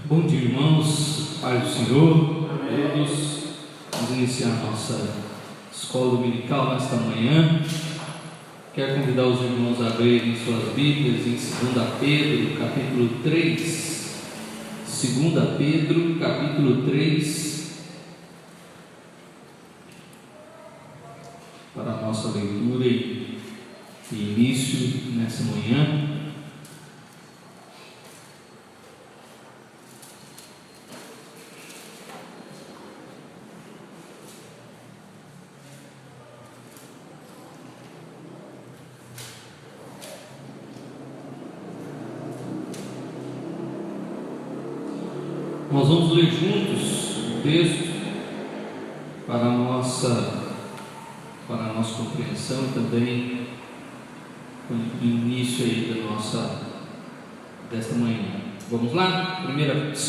Bom dia, irmãos, Pai do Senhor, a todos. Vamos iniciar a nossa escola dominical nesta manhã. Quero convidar os irmãos a abrirem suas Bíblias em 2 Pedro, capítulo 3. 2 Pedro, capítulo 3, para a nossa leitura e início nessa manhã. Nós vamos ler juntos o texto para a nossa compreensão e também o início aí desta manhã. Vamos lá? 2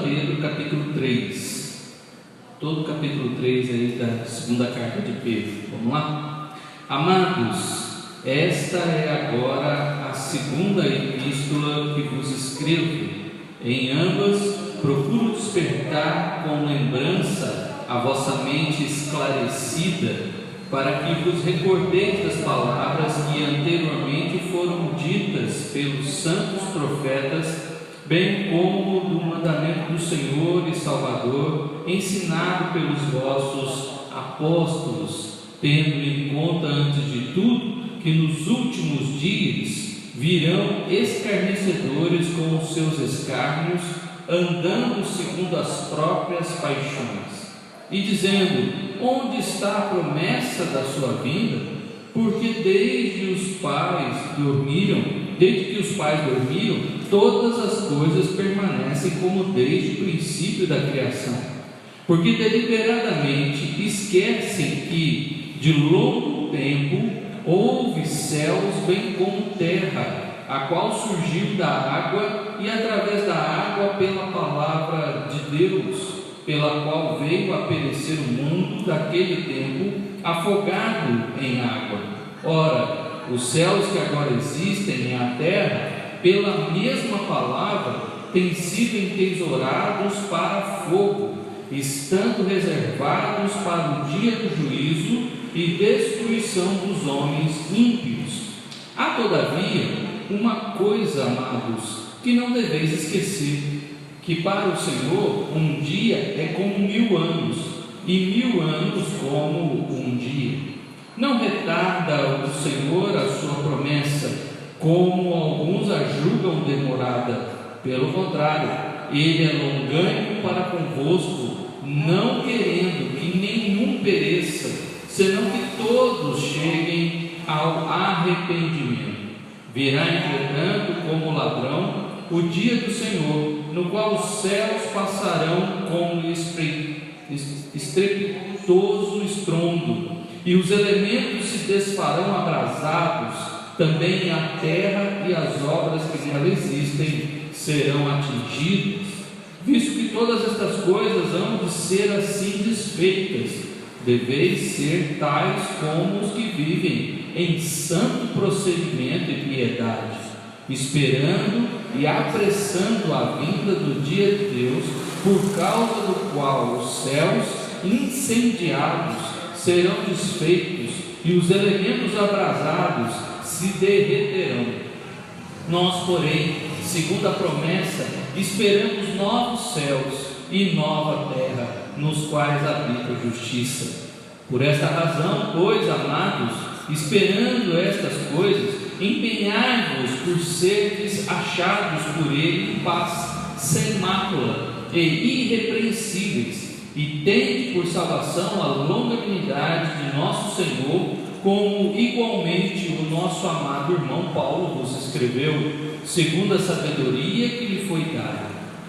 Pedro, capítulo 3. Todo o capítulo 3 aí da segunda carta de Pedro. Vamos lá? Amados, esta é agora a segunda epístola que vos escrevo. Em ambas procuro despertar com lembrança a vossa mente esclarecida, para que vos recordeis das palavras que anteriormente foram ditas pelos santos profetas, bem como do mandamento do Senhor e Salvador, ensinado pelos vossos apóstolos, tendo em conta, antes de tudo, que nos últimos dias virão escarnecedores com os seus escárnios, andando segundo as próprias paixões, e dizendo: onde está a promessa da sua vinda? Porque desde que os pais dormiram, todas as coisas permanecem como desde o princípio da criação. Porque deliberadamente esquecem que de longo tempo houve céus bem como terra, a qual surgiu da água e através da água pela palavra de Deus, pela qual veio a perecer o mundo daquele tempo, afogado em água. Ora, os céus que agora existem e a terra, pela mesma palavra, têm sido entesourados para fogo, estando reservados para o dia do juízo e destruição dos homens ímpios. Há, todavia, uma coisa, amados, que não deveis esquecer: que para o Senhor um dia é como 1000 anos, e 1000 anos como um dia. Não retarda o Senhor a sua promessa, como alguns a julgam demorada. Pelo contrário, Ele é longânimo para convosco, não querendo que nenhum pereça, senão que todos cheguem ao arrependimento. Virá, entretanto, como ladrão, o dia do Senhor, no qual os céus passarão com estrepitoso estrondo, e os elementos se desfarão abrasados, também a terra e as obras que nela existem serão atingidas. Visto que todas estas coisas hão de ser assim desfeitas, deveis ser tais como os que vivem em santo procedimento e piedade, esperando e apressando a vinda do dia de Deus, por causa do qual os céus incendiados serão desfeitos e os elementos abrasados se derreterão. Nós, porém, segundo a promessa, esperamos novos céus e nova terra, nos quais habita a justiça. Por esta razão, pois, amados, esperando estas coisas, empenhai-vos por seres achados por Ele em paz, sem mácula e irrepreensíveis, e tende por salvação a longanimidade de nosso Senhor, como igualmente o nosso amado irmão Paulo vos escreveu, segundo a sabedoria que lhe foi dada,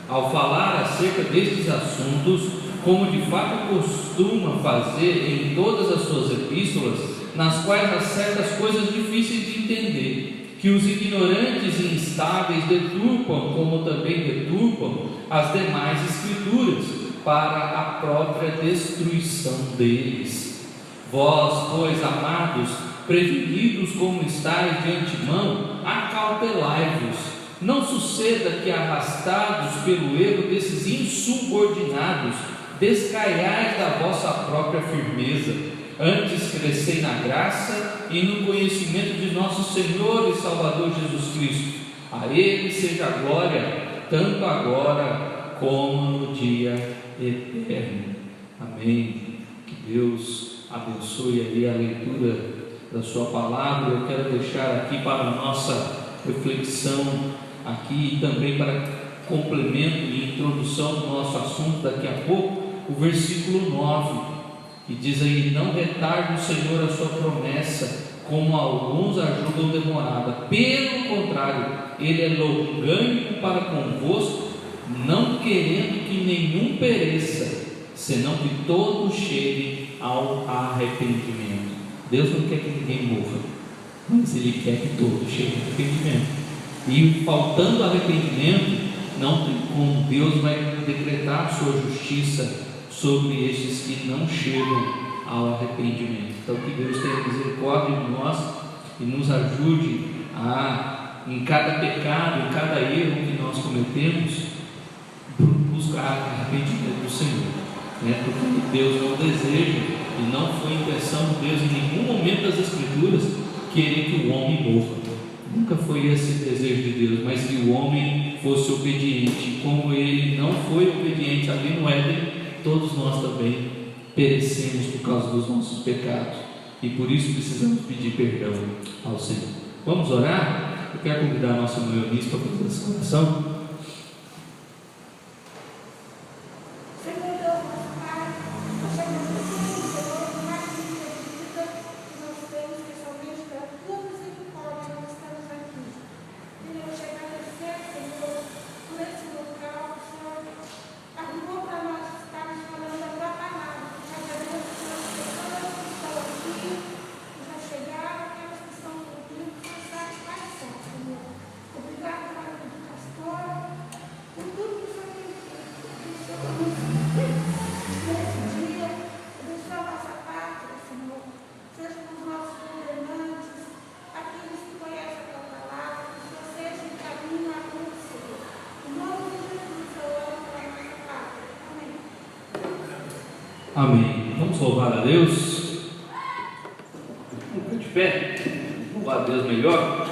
ao falar acerca destes assuntos, como de fato costuma fazer em todas as suas epístolas, nas quais há certas coisas difíceis de entender, que os ignorantes e instáveis deturpam, como também deturpam as demais escrituras, para a própria destruição deles. Vós, pois, amados, prevenidos como estáis de antemão, acautelai-vos, Não suceda que, arrastados pelo erro desses insubordinados, descaiais da vossa própria firmeza. Antes crescei na graça e no conhecimento de nosso Senhor e Salvador Jesus Cristo. A Ele seja a glória, tanto agora como no dia eterno. Amém. Que Deus abençoe aí a leitura da sua palavra. Eu quero deixar aqui para a nossa reflexão aqui e também para complemento e introdução do nosso assunto daqui a pouco, o versículo 9, que diz aí: não retarde o Senhor a sua promessa, como alguns a julgam demorada, pelo contrário, Ele é longânimo para convosco, não querendo que nenhum pereça, senão que todos cheguem ao arrependimento. Deus não quer que ninguém morra, mas Ele quer que todos cheguem ao arrependimento. E faltando arrependimento, não tem como. Deus vai decretar a sua justiça sobre estes que não chegam ao arrependimento. Então, que Deus tenha misericórdia de nós e nos ajude a, em cada pecado, em cada erro que nós cometemos, buscar arrependimento do Senhor, porque Deus não deseja, e não foi intenção de Deus em nenhum momento das Escrituras querer que o homem morra. Nunca foi esse o desejo de Deus, mas que o homem fosse obediente. Como ele não foi obediente ali no Éden, todos nós também perecemos por causa dos nossos pecados, e por isso precisamos pedir perdão ao Senhor. Vamos orar? Eu quero convidar a nossa irmã Eunice para fazer essa oração. Amém. Vamos louvar a Deus. Vamos ficar de pé. Louvar a Deus melhor.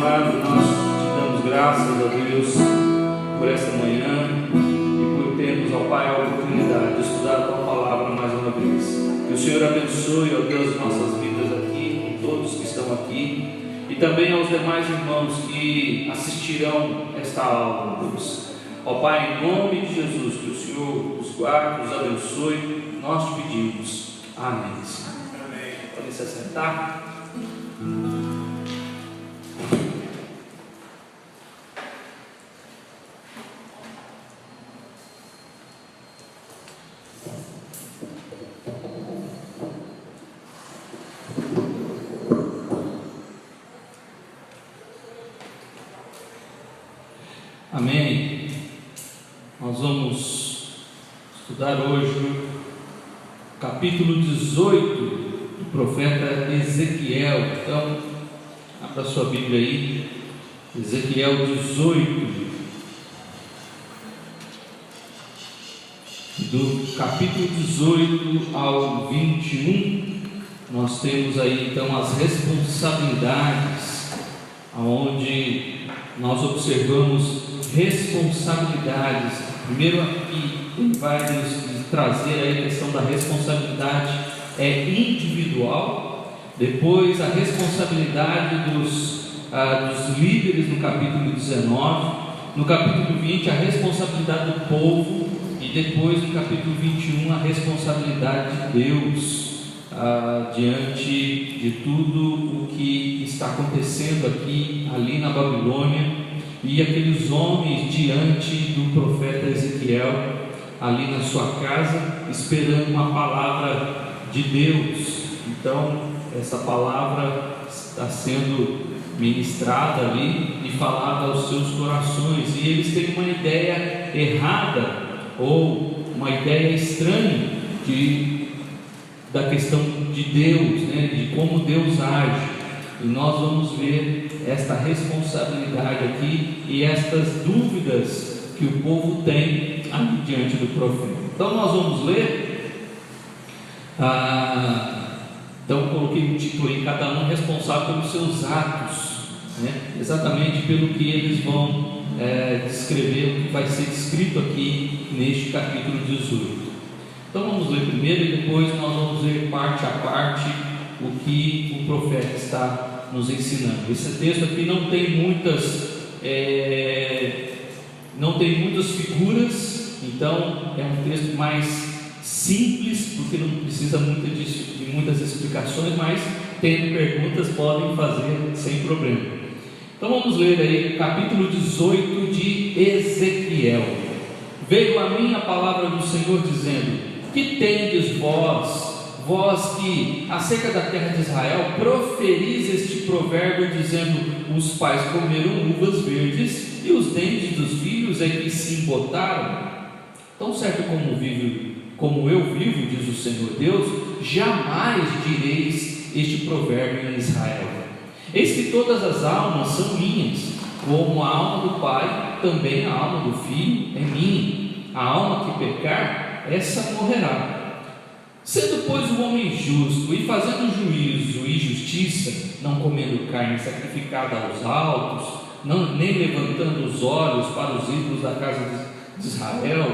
amado, nós te damos graças a Deus por esta manhã e por termos, ó Pai, a oportunidade de estudar a Tua Palavra mais uma vez. Que o Senhor abençoe, ó Deus, nossas vidas aqui, todos que estão aqui, e também aos demais irmãos que assistirão esta aula, Deus. Ó Pai, em nome de Jesus, que o Senhor os guarde, os abençoe, nós te pedimos. Amém. Amém. Podem se assentar. Amém. Nós vamos estudar hoje o capítulo 18 do profeta Ezequiel. Então, abra sua Bíblia aí, Ezequiel 18, do capítulo 18 ao 21, nós temos aí então as responsabilidades, onde nós observamos responsabilidades. Primeiro aqui ele vai nos trazer aí a questão da responsabilidade individual, depois a responsabilidade dos líderes no capítulo 19, no capítulo 20 a responsabilidade do povo, e depois no capítulo 21 a responsabilidade de Deus diante de tudo o que está acontecendo aqui, ali na Babilônia, e aqueles homens diante do profeta Ezequiel, ali na sua casa, esperando uma palavra de Deus. Então, essa palavra está sendo ministrada ali e falada aos seus corações, e eles têm uma ideia errada, ou uma ideia estranha da questão de Deus, né, de como Deus age, e nós vamos ver esta responsabilidade aqui e estas dúvidas que o povo tem ali diante do profeta. Então nós vamos ler, então coloquei um título aí, cada um responsável pelos seus atos, né, exatamente pelo que eles vão descrever, o que vai ser descrito aqui neste capítulo 18. Então vamos ler primeiro e depois nós vamos ver parte a parte o que o profeta está nos ensinando. Esse texto aqui não tem muitas figuras, então é um texto mais simples, porque não precisa de muitas explicações, mas tendo perguntas podem fazer sem problema. Então vamos ler aí capítulo 18 de Ezequiel. Veio a mim a palavra do Senhor dizendo: que tendes vós que, acerca da terra de Israel, proferis este provérbio, dizendo: os pais comeram uvas verdes, e os dentes dos filhos é que se embotaram? Tão certo como eu vivo, diz o Senhor Deus, jamais direis este provérbio em Israel. Eis que todas as almas são minhas, como a alma do pai, também a alma do filho é minha. A alma que pecar, essa morrerá. Sendo, pois, o homem justo e fazendo juízo e justiça, não comendo carne sacrificada aos altos, nem levantando os olhos para os ídolos da casa de Israel,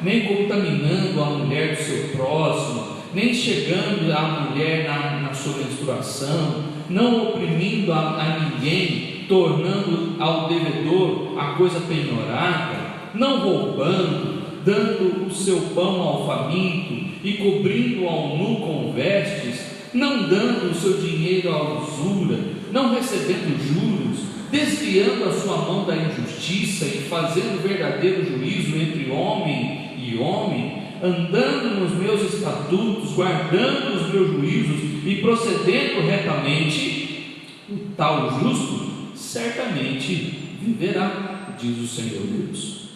nem contaminando a mulher do seu próximo, nem chegando a mulher na sua menstruação, não oprimindo a ninguém, tornando ao devedor a coisa penhorada, não roubando, dando o seu pão ao faminto e cobrindo ao nu com vestes, não dando o seu dinheiro à usura, não recebendo juros, desviando a sua mão da injustiça e fazendo verdadeiro juízo entre homem e homem, andando nos meus estatutos, guardando os meus juízos e procedendo retamente, o tal justo certamente viverá, diz o Senhor Deus.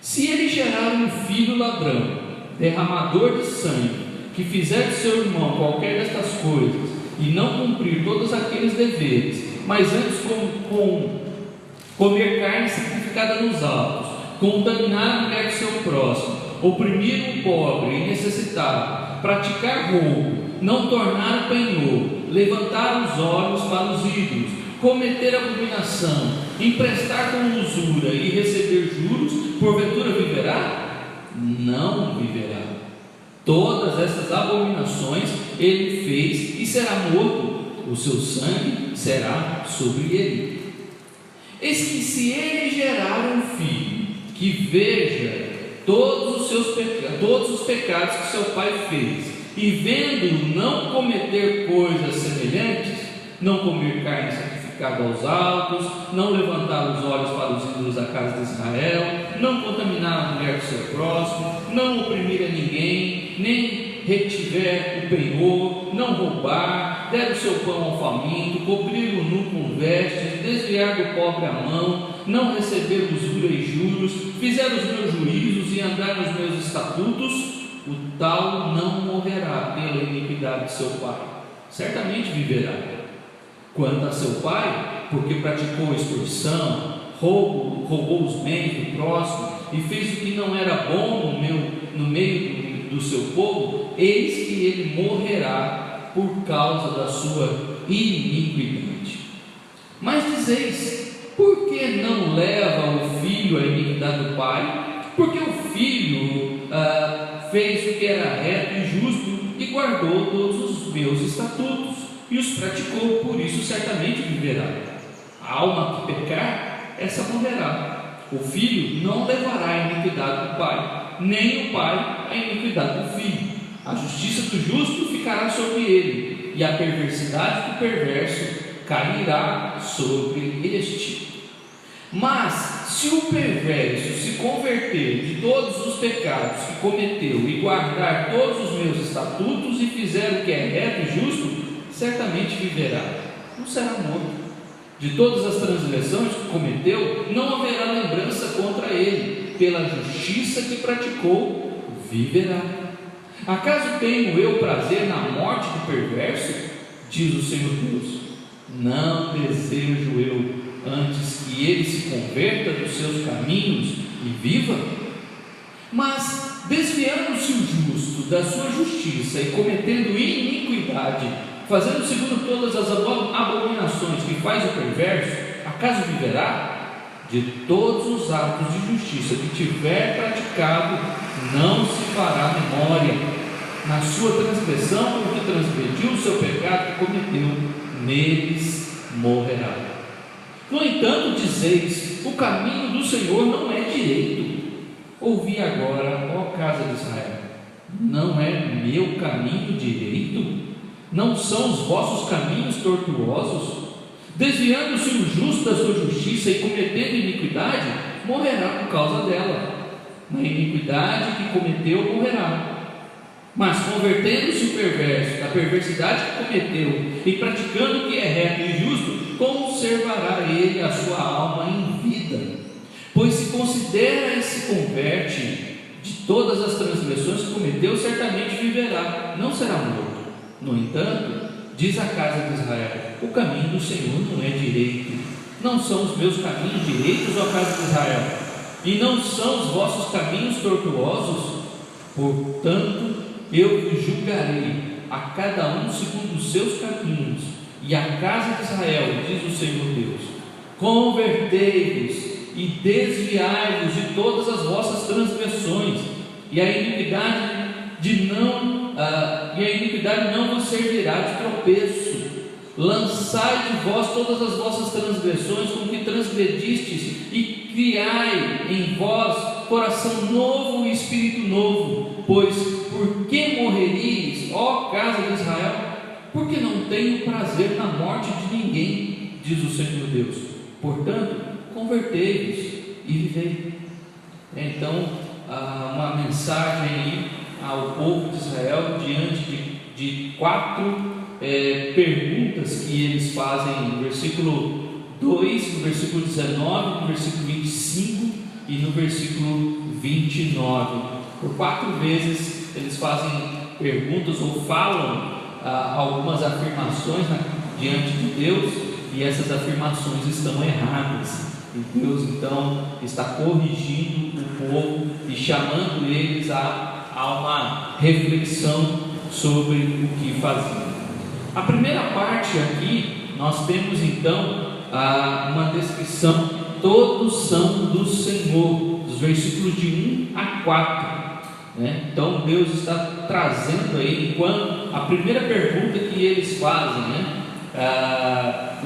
Se ele gerar um filho ladrão, derramador de sangue, que fizer de seu irmão qualquer destas coisas, e não cumprir todos aqueles deveres, mas antes comer carne sacrificada nos altos, contaminar a mulher do seu próximo, oprimir o pobre e necessitado, praticar roubo, não tornar o penhor, levantar os olhos para os ídolos, cometer abominação, emprestar com usura e receber juros, porventura viverá? Não viverá. Todas essas abominações ele fez e será morto, o seu sangue será sobre ele. Eis que se ele gerar um filho que veja todos os pecados que seu pai fez, e vendo não cometer coisas semelhantes, não comer carne sacrificada aos altos, não levantar os olhos para os ídolos da casa de Israel, não contaminar a mulher do seu próximo, não oprimir a ninguém, nem retiver o penhor, não roubar, der o seu pão ao faminto, cobrir o nu com vestes, desviar do pobre a mão, não receber usura e juros, fizer os meus juízos e andar nos meus estatutos, o tal não morrerá pela iniquidade de seu pai, certamente viverá. Quanto a seu pai, porque praticou extorsão, roubou os bens do próximo e fez o que não era bom no meio do seu povo, eis que ele morrerá por causa da sua iniquidade. Mas dizeis: por que não leva o filho à iniquidade do pai? Porque o filho fez o que era reto e justo e guardou todos os meus estatutos e os praticou, por isso certamente viverá. A alma que pecar, essa morrerá. O filho não levará a iniquidade do pai, nem o pai a iniquidade do filho. A justiça do justo ficará sobre ele, e a perversidade do perverso cairá sobre este. Mas se o perverso se converter de todos os pecados que cometeu e guardar todos os meus estatutos e fizer o que é reto e justo, certamente viverá, não será morto. De todas as transgressões que cometeu, não haverá lembrança contra ele. Pela justiça que praticou, viverá. Acaso tenho eu prazer na morte do perverso? Diz o Senhor Deus. Não desejo eu antes que ele se converta dos seus caminhos e viva? Mas desviando-se o justo da sua justiça e cometendo iniquidade, fazendo segundo todas as abominações que faz o perverso, acaso viverá? De todos os atos de justiça que tiver praticado, não se fará memória. Na sua transgressão, porque transgrediu o seu pecado que cometeu, neles morrerá. No entanto, dizeis: o caminho do Senhor não é direito. Ouvi agora, ó casa de Israel: não é meu caminho direito? Não são os vossos caminhos tortuosos? Desviando-se o justo da sua justiça e cometendo iniquidade, morrerá por causa dela. Na iniquidade que cometeu, morrerá. Mas convertendo-se o perverso da perversidade que cometeu e praticando o que é reto e justo, conservará ele a sua alma em vida. Pois se considera e se converte de todas as transgressões que cometeu, certamente viverá, não será morto. No entanto, diz a casa de Israel: o caminho do Senhor não é direito. Não são os meus caminhos direitos, ó casa de Israel, e não são os vossos caminhos tortuosos? Portanto, eu vos julgarei a cada um segundo os seus caminhos. E a casa de Israel, diz o Senhor Deus: convertei-vos e desviai-vos de todas as vossas transgressões, e a iniquidade não vos servirá de tropeço. Lançai de vós todas as vossas transgressões com que transgredistes, e criai em vós coração novo e espírito novo. Pois por que morreríeis, ó casa de Israel? Porque não tenho prazer na morte de ninguém, diz o Senhor Deus. Portanto, convertei-vos e vivei. Então, uma mensagem aí ao povo de Israel diante de 4 perguntas que eles fazem no versículo 2, no versículo 19, no versículo 25 e no versículo 29. Por 4 vezes eles fazem perguntas ou falam algumas afirmações diante de Deus, e essas afirmações estão erradas. E Deus então está corrigindo o povo e chamando eles a uma reflexão sobre o que fazer. A primeira parte aqui, nós temos então uma descrição: todos são do Senhor, dos versículos de 1 a 4. Então Deus está trazendo aí, enquanto a primeira pergunta que eles fazem,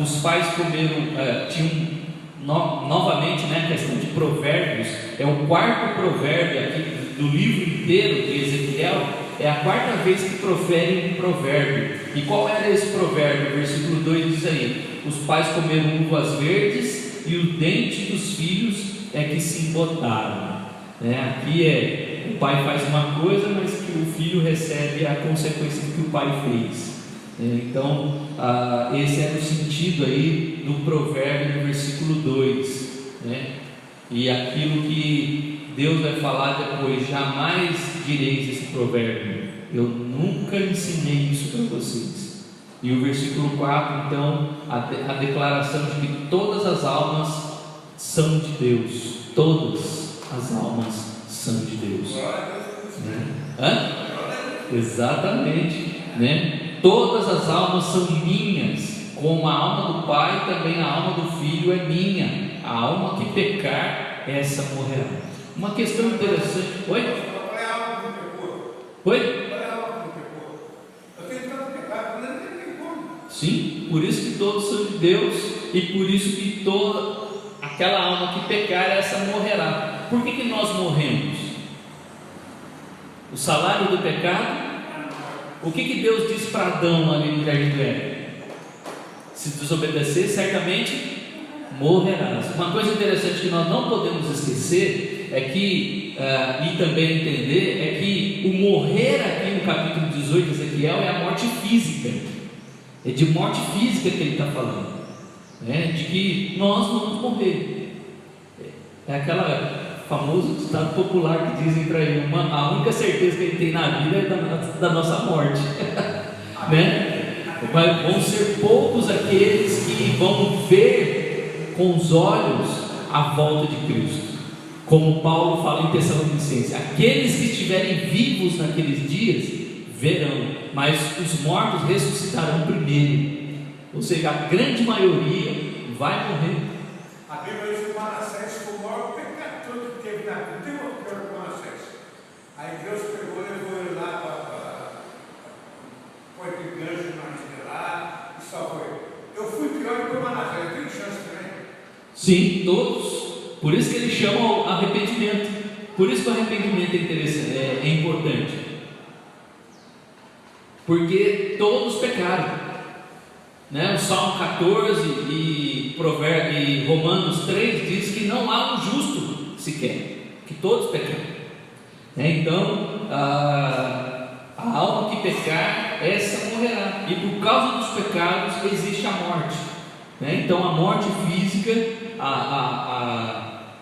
os pais comeram, tinham novamente, a questão de provérbios, é o quarto provérbio aqui do livro inteiro de Ezequiel, é a quarta vez que proferem um provérbio. E qual era esse provérbio? Versículo 2 diz aí: os pais comeram uvas verdes e o dente dos filhos é que se embotaram. Aqui o pai faz uma coisa, mas que o filho recebe a consequência do que o pai fez. Então, esse era o sentido aí do provérbio no versículo 2. E aquilo que Deus vai falar depois: jamais direis esse provérbio, eu nunca ensinei isso para vocês. E o versículo 4, então, a declaração de que todas as almas são de Deus. Todas as almas são de Deus. Exatamente, Todas as almas são minhas, como a alma do Pai, também a alma do Filho é minha. A alma que pecar, essa morrerá. Uma questão interessante. Oi? Oi? Sim, por isso que todos são de Deus, e por isso que toda aquela alma que pecar, essa morrerá. Por que nós morremos? O salário do pecado. O que Deus disse para Adão ali no jardim do Éden? Se desobedecer, certamente morrerás. Uma coisa interessante que nós não podemos esquecer é que, e também entender, é que o morrer aqui no capítulo 18 de Ezequiel é a morte física. É de morte física que ele está falando, de que nós vamos morrer. É aquela famoso ditado popular que dizem para ele: a única certeza que ele tem na vida é da nossa morte. Vão ser poucos aqueles que vão ver com os olhos a volta de Cristo. Como Paulo fala em Tessalonicenses: aqueles que estiverem vivos naqueles dias verão, mas os mortos ressuscitarão primeiro. Ou seja, a grande maioria vai morrer. A Bíblia diz que Manassés foi o maior pecador que teve na vida. Não tem outro pior que Manassés. Aí Deus pegou e levou ele lá para o gancho na lá e só foi. Eu fui pior que o Manassés, eu tenho chance também. Sim, todos. Por isso que ele chama ao arrependimento. Por isso que o arrependimento é importante. Porque todos pecaram. O Salmo 14 e Romanos 3 diz que não há um justo sequer, que todos pecaram. Então, a alma que pecar, essa morrerá. E por causa dos pecados existe a morte. Então, a morte física,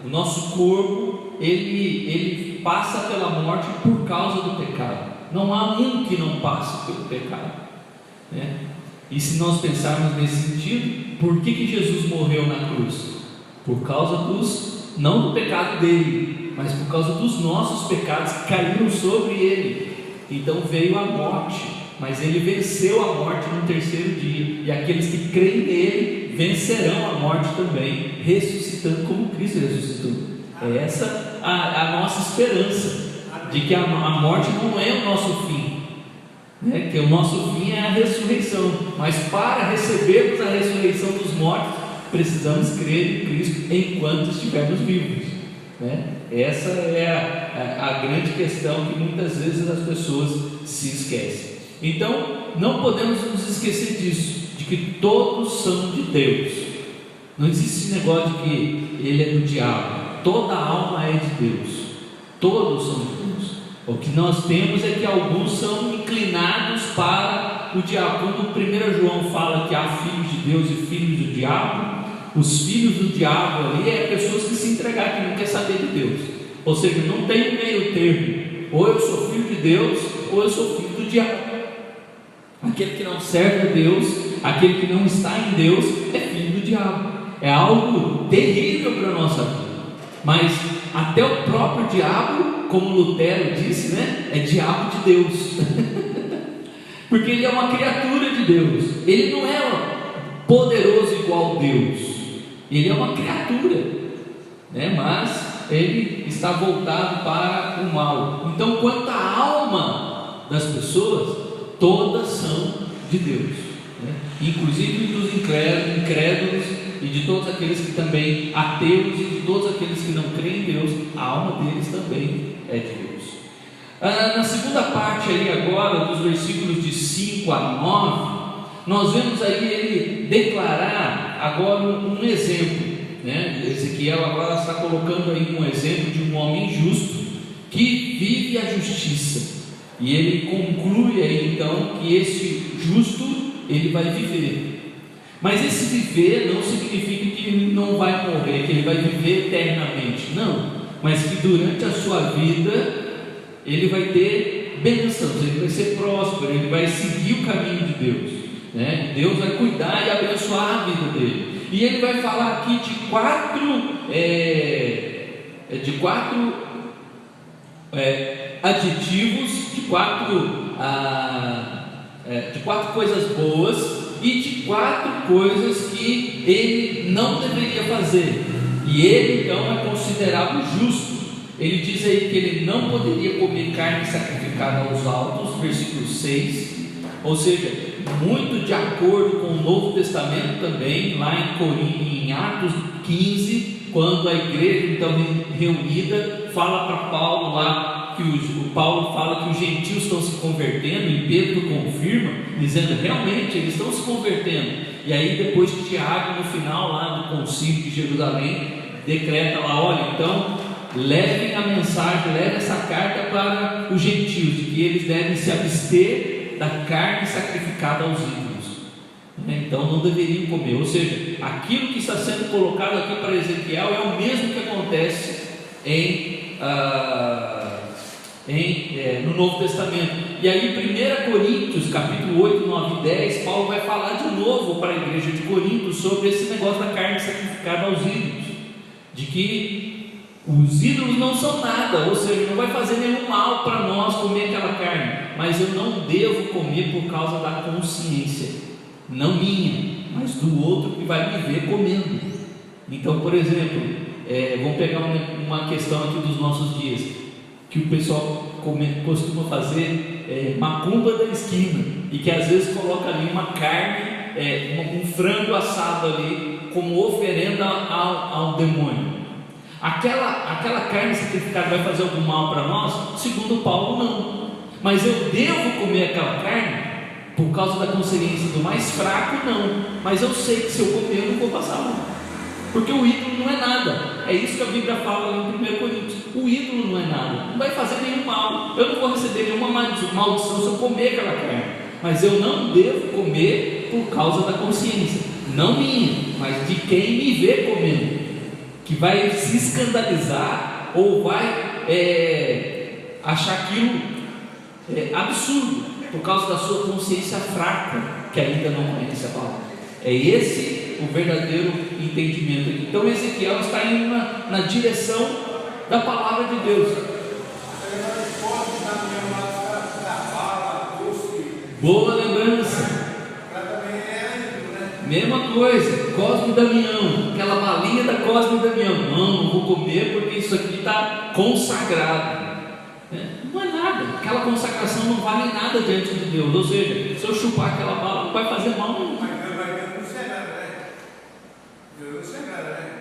o nosso corpo, ele passa pela morte por causa do pecado. Não há um que não passe pelo pecado. E se nós pensarmos nesse sentido, por que Jesus morreu na cruz? Por causa não do pecado dele, mas por causa dos nossos pecados que caíram sobre ele. Então veio a morte, mas ele venceu a morte no terceiro dia. E aqueles que creem nele vencerão a morte também, ressuscitando como Cristo ressuscitou. É essa a nossa esperança, de que a morte não é o nosso fim, que o nosso fim é a ressurreição. Mas para recebermos a ressurreição dos mortos, precisamos crer em Cristo enquanto estivermos vivos. Essa é a grande questão que muitas vezes as pessoas se esquecem. Então, não podemos nos esquecer disso, de que todos são de Deus. Não existe esse negócio de que ele é do diabo. Toda alma é de Deus. Todos são de Deus. O que nós temos é que alguns são inclinados para o diabo. Quando 1 João fala que há filhos de Deus e filhos do diabo, os filhos do diabo ali é pessoas que se entregaram, que não quer saber de Deus. Ou seja, não tem meio termo. Ou eu sou filho de Deus, ou eu sou filho do diabo. Aquele que não serve a Deus, aquele que não está em Deus, é filho do diabo. É algo terrível para a nossa vida. Mas até o próprio diabo, como Lutero disse, é diabo de Deus. porque ele é uma criatura de Deus. Ele não é poderoso igual Deus, ele é uma criatura, né? Mas ele está voltado para o mal. Então, quanto à alma das pessoas, todas são de Deus, né? Inclusive dos incrédulos e de todos aqueles que também ateus e de todos aqueles que não creem em Deus, a alma deles também é de Deus. Na segunda parte aí agora, dos versículos de 5 a 9, nós vemos aí ele declarar agora um exemplo, né? Ezequiel agora está colocando aí um exemplo de um homem justo que vive a justiça, e ele conclui aí então que esse justo ele vai viver, mas esse viver não significa que ele não vai morrer, que ele vai viver eternamente, não, mas que durante a sua vida ele vai ter bênçãos, ele vai ser próspero, ele vai seguir o caminho de Deus, né? Deus vai cuidar e abençoar a vida dele. E ele vai falar aqui de quatro adjetivos, de quatro coisas boas e de 4 coisas que ele não deveria fazer. E ele então é considerado justo. Ele diz aí que ele não poderia comer carne sacrificada aos altos, versículo 6, ou seja, muito de acordo com o Novo Testamento também, lá em Atos 15, quando a igreja então reunida fala para Paulo lá, que o Paulo fala que os gentios estão se convertendo, e Pedro confirma, dizendo realmente eles estão se convertendo. E aí depois Tiago, no final lá do concílio de Jerusalém, decreta lá, olha, então levem a mensagem, levem essa carta para os gentios, de que eles devem se abster da carne sacrificada aos ídolos, né? Então não deveriam comer, ou seja, aquilo que está sendo colocado aqui para Ezequiel é o mesmo que acontece no Novo Testamento. E aí em 1 Coríntios capítulo 8, 9 e 10, Paulo vai falar de novo para a igreja de Corinto sobre esse negócio da carne sacrificada aos ídolos, de que os ídolos não são nada, ou seja, não vai fazer nenhum mal para nós comer aquela carne, mas eu não devo comer por causa da consciência, não minha, mas do outro que vai me ver comendo. Então, por exemplo, vamos pegar uma questão aqui dos nossos dias, que o pessoal costuma fazer macumba da esquina, e que às vezes coloca ali uma carne, um frango assado ali, como oferenda ao demônio. Aquela carne sacrificada vai fazer algum mal para nós? Segundo Paulo, não. Mas eu devo comer aquela carne por causa da consciência do mais fraco? Não. Mas eu sei que se eu comer eu não vou passar mal, porque o ídolo não é nada. É isso que a Bíblia fala em 1 Coríntios. O ídolo não é nada, não vai fazer nenhum mal. Eu não vou receber nenhuma maldição se eu comer aquela carne, mas eu não devo comer por causa da consciência, não minha, mas de quem me vê comendo, que vai se escandalizar ou vai achar aquilo absurdo por causa da sua consciência fraca, que ainda não conhece a palavra. É esse o verdadeiro entendimento aqui. Então Ezequiel está indo na direção da palavra de Deus. Boa lembrança. Mesma coisa, Cosme e Damião, aquela balinha da Cosme e Damião. Não vou comer porque isso aqui está consagrado. Não é nada, aquela consagração não vale nada diante de Deus. Ou seja, se eu chupar aquela bala, não vai fazer mal nenhum.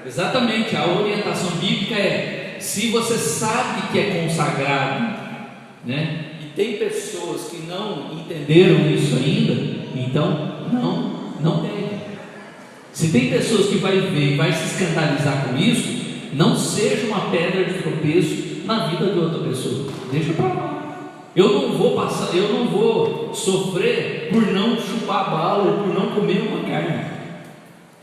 Exatamente, a orientação bíblica é: se você sabe que é consagrado, né? E tem pessoas que não entenderam isso ainda, então não deve. Se tem pessoas que vai ver e vai se escandalizar com isso, não seja uma pedra de tropeço na vida de outra pessoa. Deixa para lá. Eu não vou sofrer por não chupar a bala ou por não comer uma carne.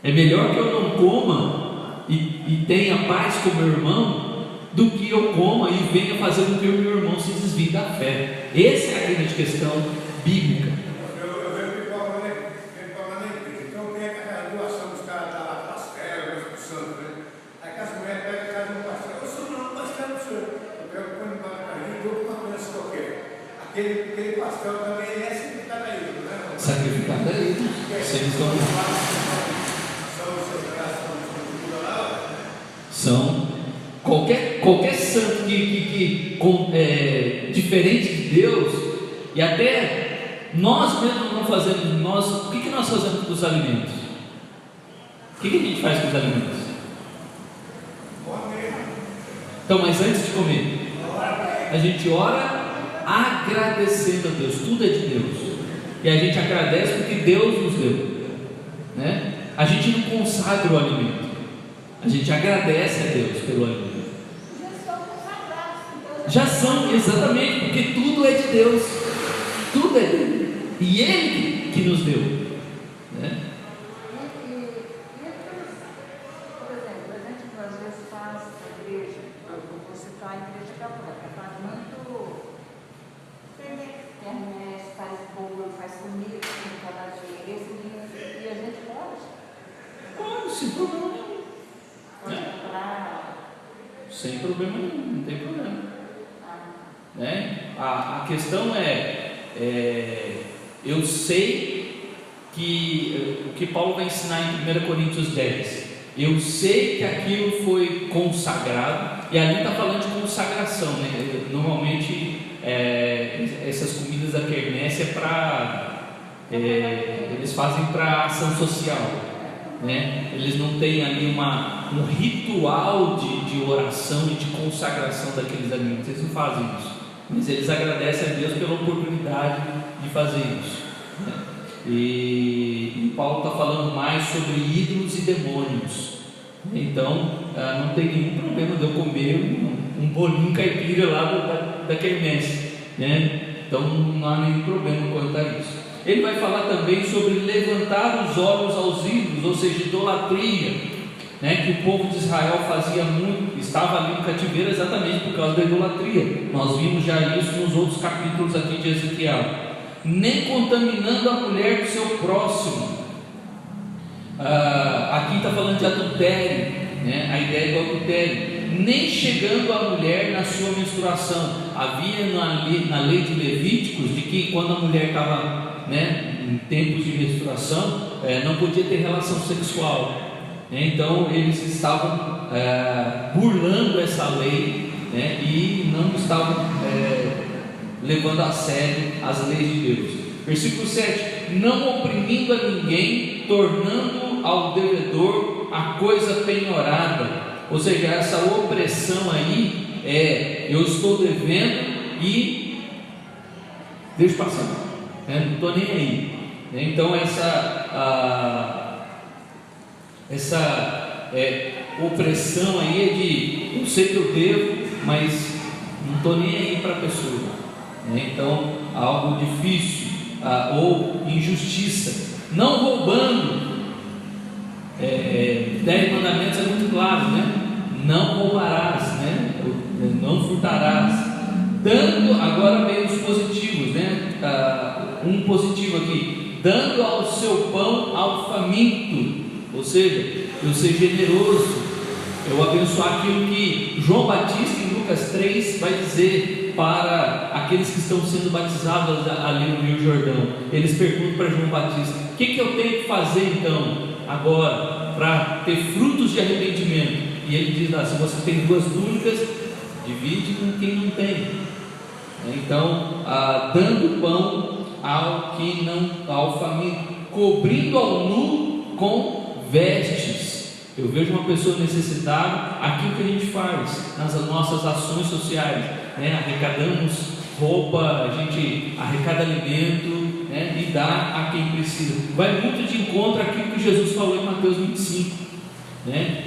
É melhor que eu não coma e tenha paz com meu irmão, do que eu coma e venha fazer com que o meu irmão se desvie da fé. Essa é a grande questão bíblica. Eu vejo que Paulo na igreja. Então pega aquela doação dos caras da pastel, do santo, né? Aí que as mulheres pegam a casa do pastel. Eu sou não, pastel do senhor. Eu pego o pão de margarina e dou uma coisa qualquer. Aquele pastel também é esse que está na igreja. Se eles estão... São qualquer santo que diferente de Deus, e até nós mesmos não fazemos. O que nós fazemos com os alimentos? O que a gente faz com os alimentos? Então, mas antes de comer, a gente ora agradecendo a Deus. Tudo é de Deus, e a gente agradece porque Deus nos deu, né? A gente não consagra o alimento, a gente agradece a Deus pelo alimento. Já são, exatamente, porque tudo é de Deus, tudo é dele, e Ele que nos deu, né? Por exemplo, a gente às vezes faz a igreja, vou citar a igreja católica, faz muito quermesse, faz bolo, faz comida com cada dia, e a gente pode? Sem problema nenhum. Pode comprar. Sem problema nenhum, não tem problema. Né? A questão eu sei que o que Paulo vai ensinar em 1 Coríntios 10, eu sei que aquilo foi consagrado, e ali está falando de consagração, né? Normalmente essas comidas da quermesse eles fazem para ação social, né? Eles não têm ali um ritual de oração e de consagração daqueles alimentos, eles não fazem isso, mas eles agradecem a Deus pela oportunidade de fazer isso, né? E Paulo está falando mais sobre ídolos e demônios. Então não tem nenhum problema de eu comer um bolinho caipira lá da quermesse, né? Então não há nenhum problema quanto a isso. Ele vai falar também sobre levantar os olhos aos ídolos, ou seja, idolatria, né, que o povo de Israel fazia muito, estava ali no cativeiro exatamente por causa da idolatria. Nós vimos já isso nos outros capítulos aqui de Ezequiel. Nem contaminando a mulher do seu próximo. Aqui está falando de adultério, né, a ideia do adultério. Nem chegando a mulher na sua menstruação. Havia na lei de Levíticos de que quando a mulher estava, né, em tempos de menstruação, não podia ter relação sexual. Então eles estavam burlando essa lei, né, e não estavam levando a sério as leis de Deus. Versículo 7: não oprimindo a ninguém, tornando ao devedor a coisa penhorada. Ou seja, essa opressão aí eu estou devendo e deixa passar, né? Não estou nem aí, né? Então essa opressão aí é de eu sei que eu devo, mas não estou nem aí para a pessoa, né? Então algo difícil, ou injustiça, não roubando. 10 mandamentos é muito claro, né? Não roubarás, né? Não furtarás. Dando, agora vem os positivos, né? Um positivo aqui: dando ao seu pão ao faminto, ou seja, eu ser generoso, eu abençoar aquilo que João Batista em Lucas 3 vai dizer para aqueles que estão sendo batizados ali no Rio Jordão. Eles perguntam para João Batista: o que eu tenho que fazer então agora para ter frutos de arrependimento? E ele diz lá: se você tem 2 túnicas, divide com quem não tem. Então, dando pão ao faminto, cobrindo ao nu com vestes. Eu vejo uma pessoa necessitada, aquilo que a gente faz nas nossas ações sociais, né? Arrecadamos roupa, a gente arrecada alimento, né? E dá a quem precisa. Vai muito de encontro àquilo que Jesus falou em Mateus 25, né?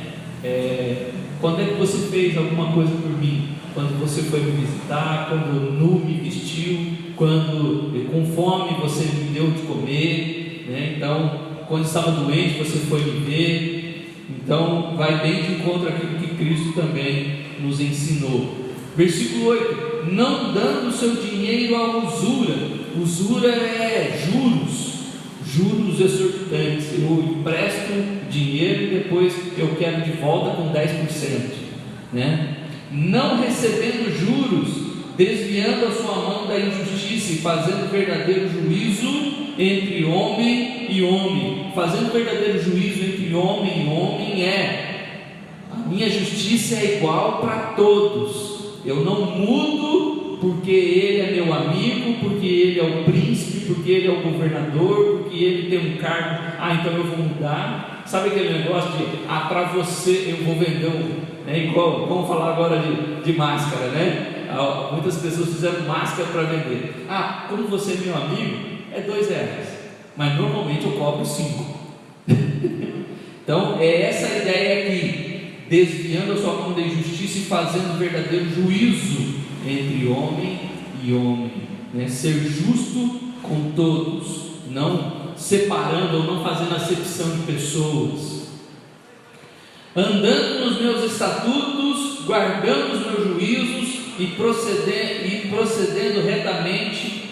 Quando é que você fez alguma coisa por mim? Quando você foi me visitar, quando nu me vestiu, quando com fome você me deu de comer, né? Então, quando estava doente você foi me ver. Então vai bem de encontro àquilo que Cristo também nos ensinou. Versículo 8: não dando o seu dinheiro à usura. Usura é juros exorbitantes. Eu empresto dinheiro e depois eu quero de volta com 10%, né? Não recebendo juros, desviando a sua mão da injustiça e fazendo verdadeiro juízo entre homem e homem. Fazendo verdadeiro juízo entre homem e homem a minha justiça é igual para todos. Eu não mudo porque ele é meu amigo, porque ele é o príncipe, porque ele é o governador, porque ele tem um cargo, então eu vou mudar. Sabe aquele negócio de, para você eu vou vender igual, vamos falar agora de máscara, né? Muitas pessoas fizeram máscara para vender. Como você é meu amigo, é R$2, mas normalmente eu cobro 5. Então é essa a ideia aqui, desviando a sua mão da injustiça e fazendo verdadeiro juízo entre homem e homem, né? Ser justo com todos, não separando ou não fazendo acepção de pessoas, andando nos meus estatutos, guardando os meus juízos e procedendo retamente.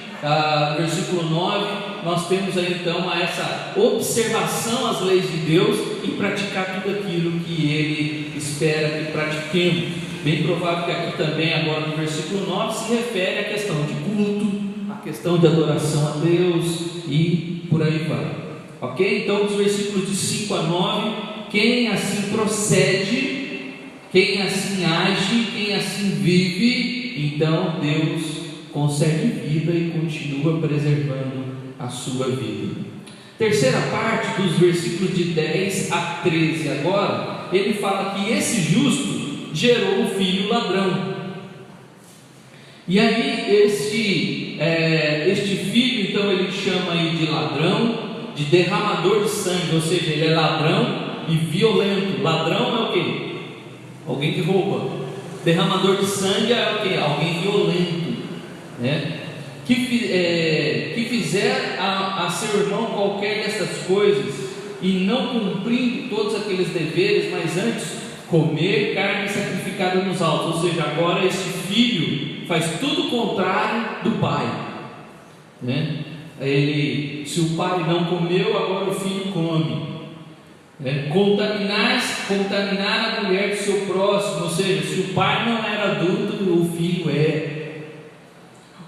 Versículo 9, nós temos aí então essa observação às leis de Deus e praticar tudo aquilo que Ele espera que pratiquemos. Bem provável que aqui também, agora no versículo 9, se refere à questão de culto, à questão de adoração a Deus e por aí vai. Ok? Então, dos versículos de 5 a 9, quem assim procede, quem assim age, quem assim vive, então Deus concede vida e continua preservando a sua vida. Terceira parte, dos versículos de 10 a 13, agora, ele fala que esse justo gerou um filho ladrão. E aí este filho, então ele chama aí de ladrão, de derramador de sangue, ou seja, ele é ladrão e violento. Ladrão é o quê? Alguém que rouba. Derramador de sangue é o quê? Alguém violento, né? Que fizer a seu irmão qualquer dessas coisas e não cumprindo todos aqueles deveres, mas antes comer carne sacrificada nos altos. Ou seja, agora este filho faz tudo o contrário do pai, né? Se o pai não comeu, agora o filho come, né? Contaminar a mulher do seu próximo, ou seja, se o pai não era adulto, o filho é.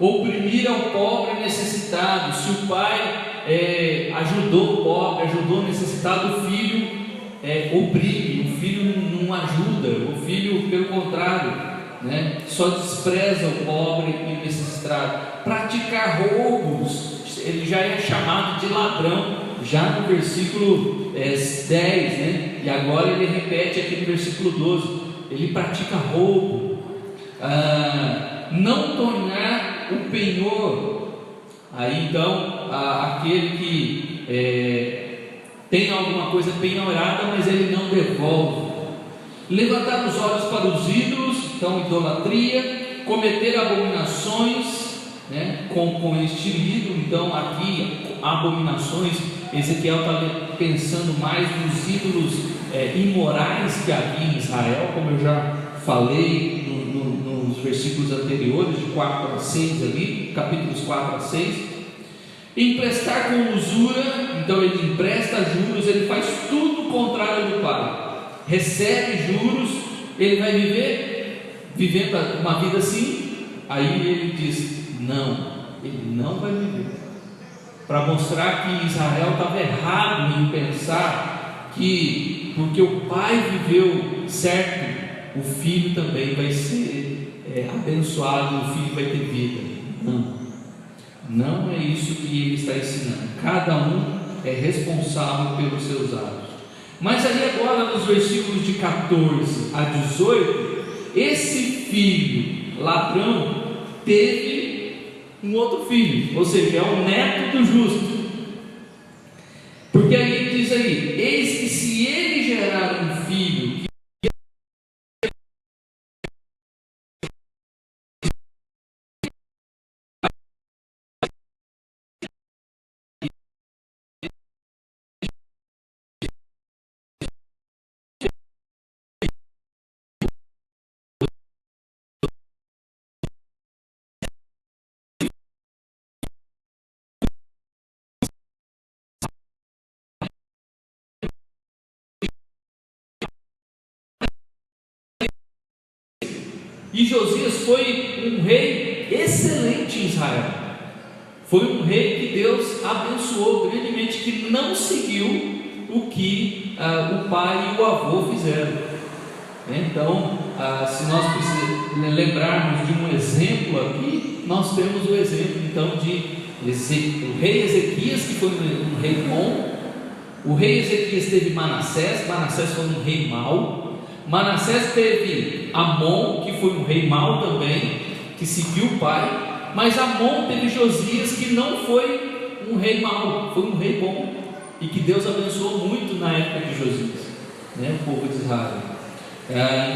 Oprimir ao pobre necessitado, se o pai ajudou o pobre, ajudou o necessitado, o filho oprime, o filho não ajuda, o filho pelo contrário, né? Só despreza o pobre e o necessitado. Praticar roubos, ele já é chamado de ladrão, já no versículo 10, né? E agora ele repete aqui no versículo 12, ele pratica roubo. Não tornar o penhor, aí então aquele que tem alguma coisa penhorada, mas ele não devolve. Levantar os olhos para os ídolos, então idolatria. Cometer abominações, né, com este ídolo. Então aqui abominações, Ezequiel está pensando mais nos ídolos imorais que havia em Israel, como eu já falei nos versículos anteriores, de 4 a 6 ali, capítulos 4 a 6. Emprestar com usura, então ele empresta juros, ele faz tudo o contrário do pai, recebe juros, ele vai vivendo uma vida assim. Aí ele diz, ele não vai viver, para mostrar que Israel estava errado em pensar que porque o pai viveu certo, o filho também vai ser abençoado, o filho vai ter vida. Não é isso que ele está ensinando. Cada um é responsável pelos seus atos. Mas aí agora nos versículos de 14 a 18, esse filho ladrão teve um outro filho, ou seja, é o neto do justo. Porque aí ele diz aí, eis que se ele gerar um filho E Josias foi um rei excelente em Israel. Foi um rei que Deus abençoou grandemente, que não seguiu o que o pai e o avô fizeram. Então, se nós lembrarmos de um exemplo aqui, nós temos o exemplo então o rei Ezequias, que foi um rei bom. O rei Ezequias teve Manassés foi um rei mau. Manassés teve Amon, que foi um rei mau também, que seguiu o pai. Mas Amon teve Josias, que não foi um rei mau, foi um rei bom, e que Deus abençoou muito na época de Josias, o povo de Israel.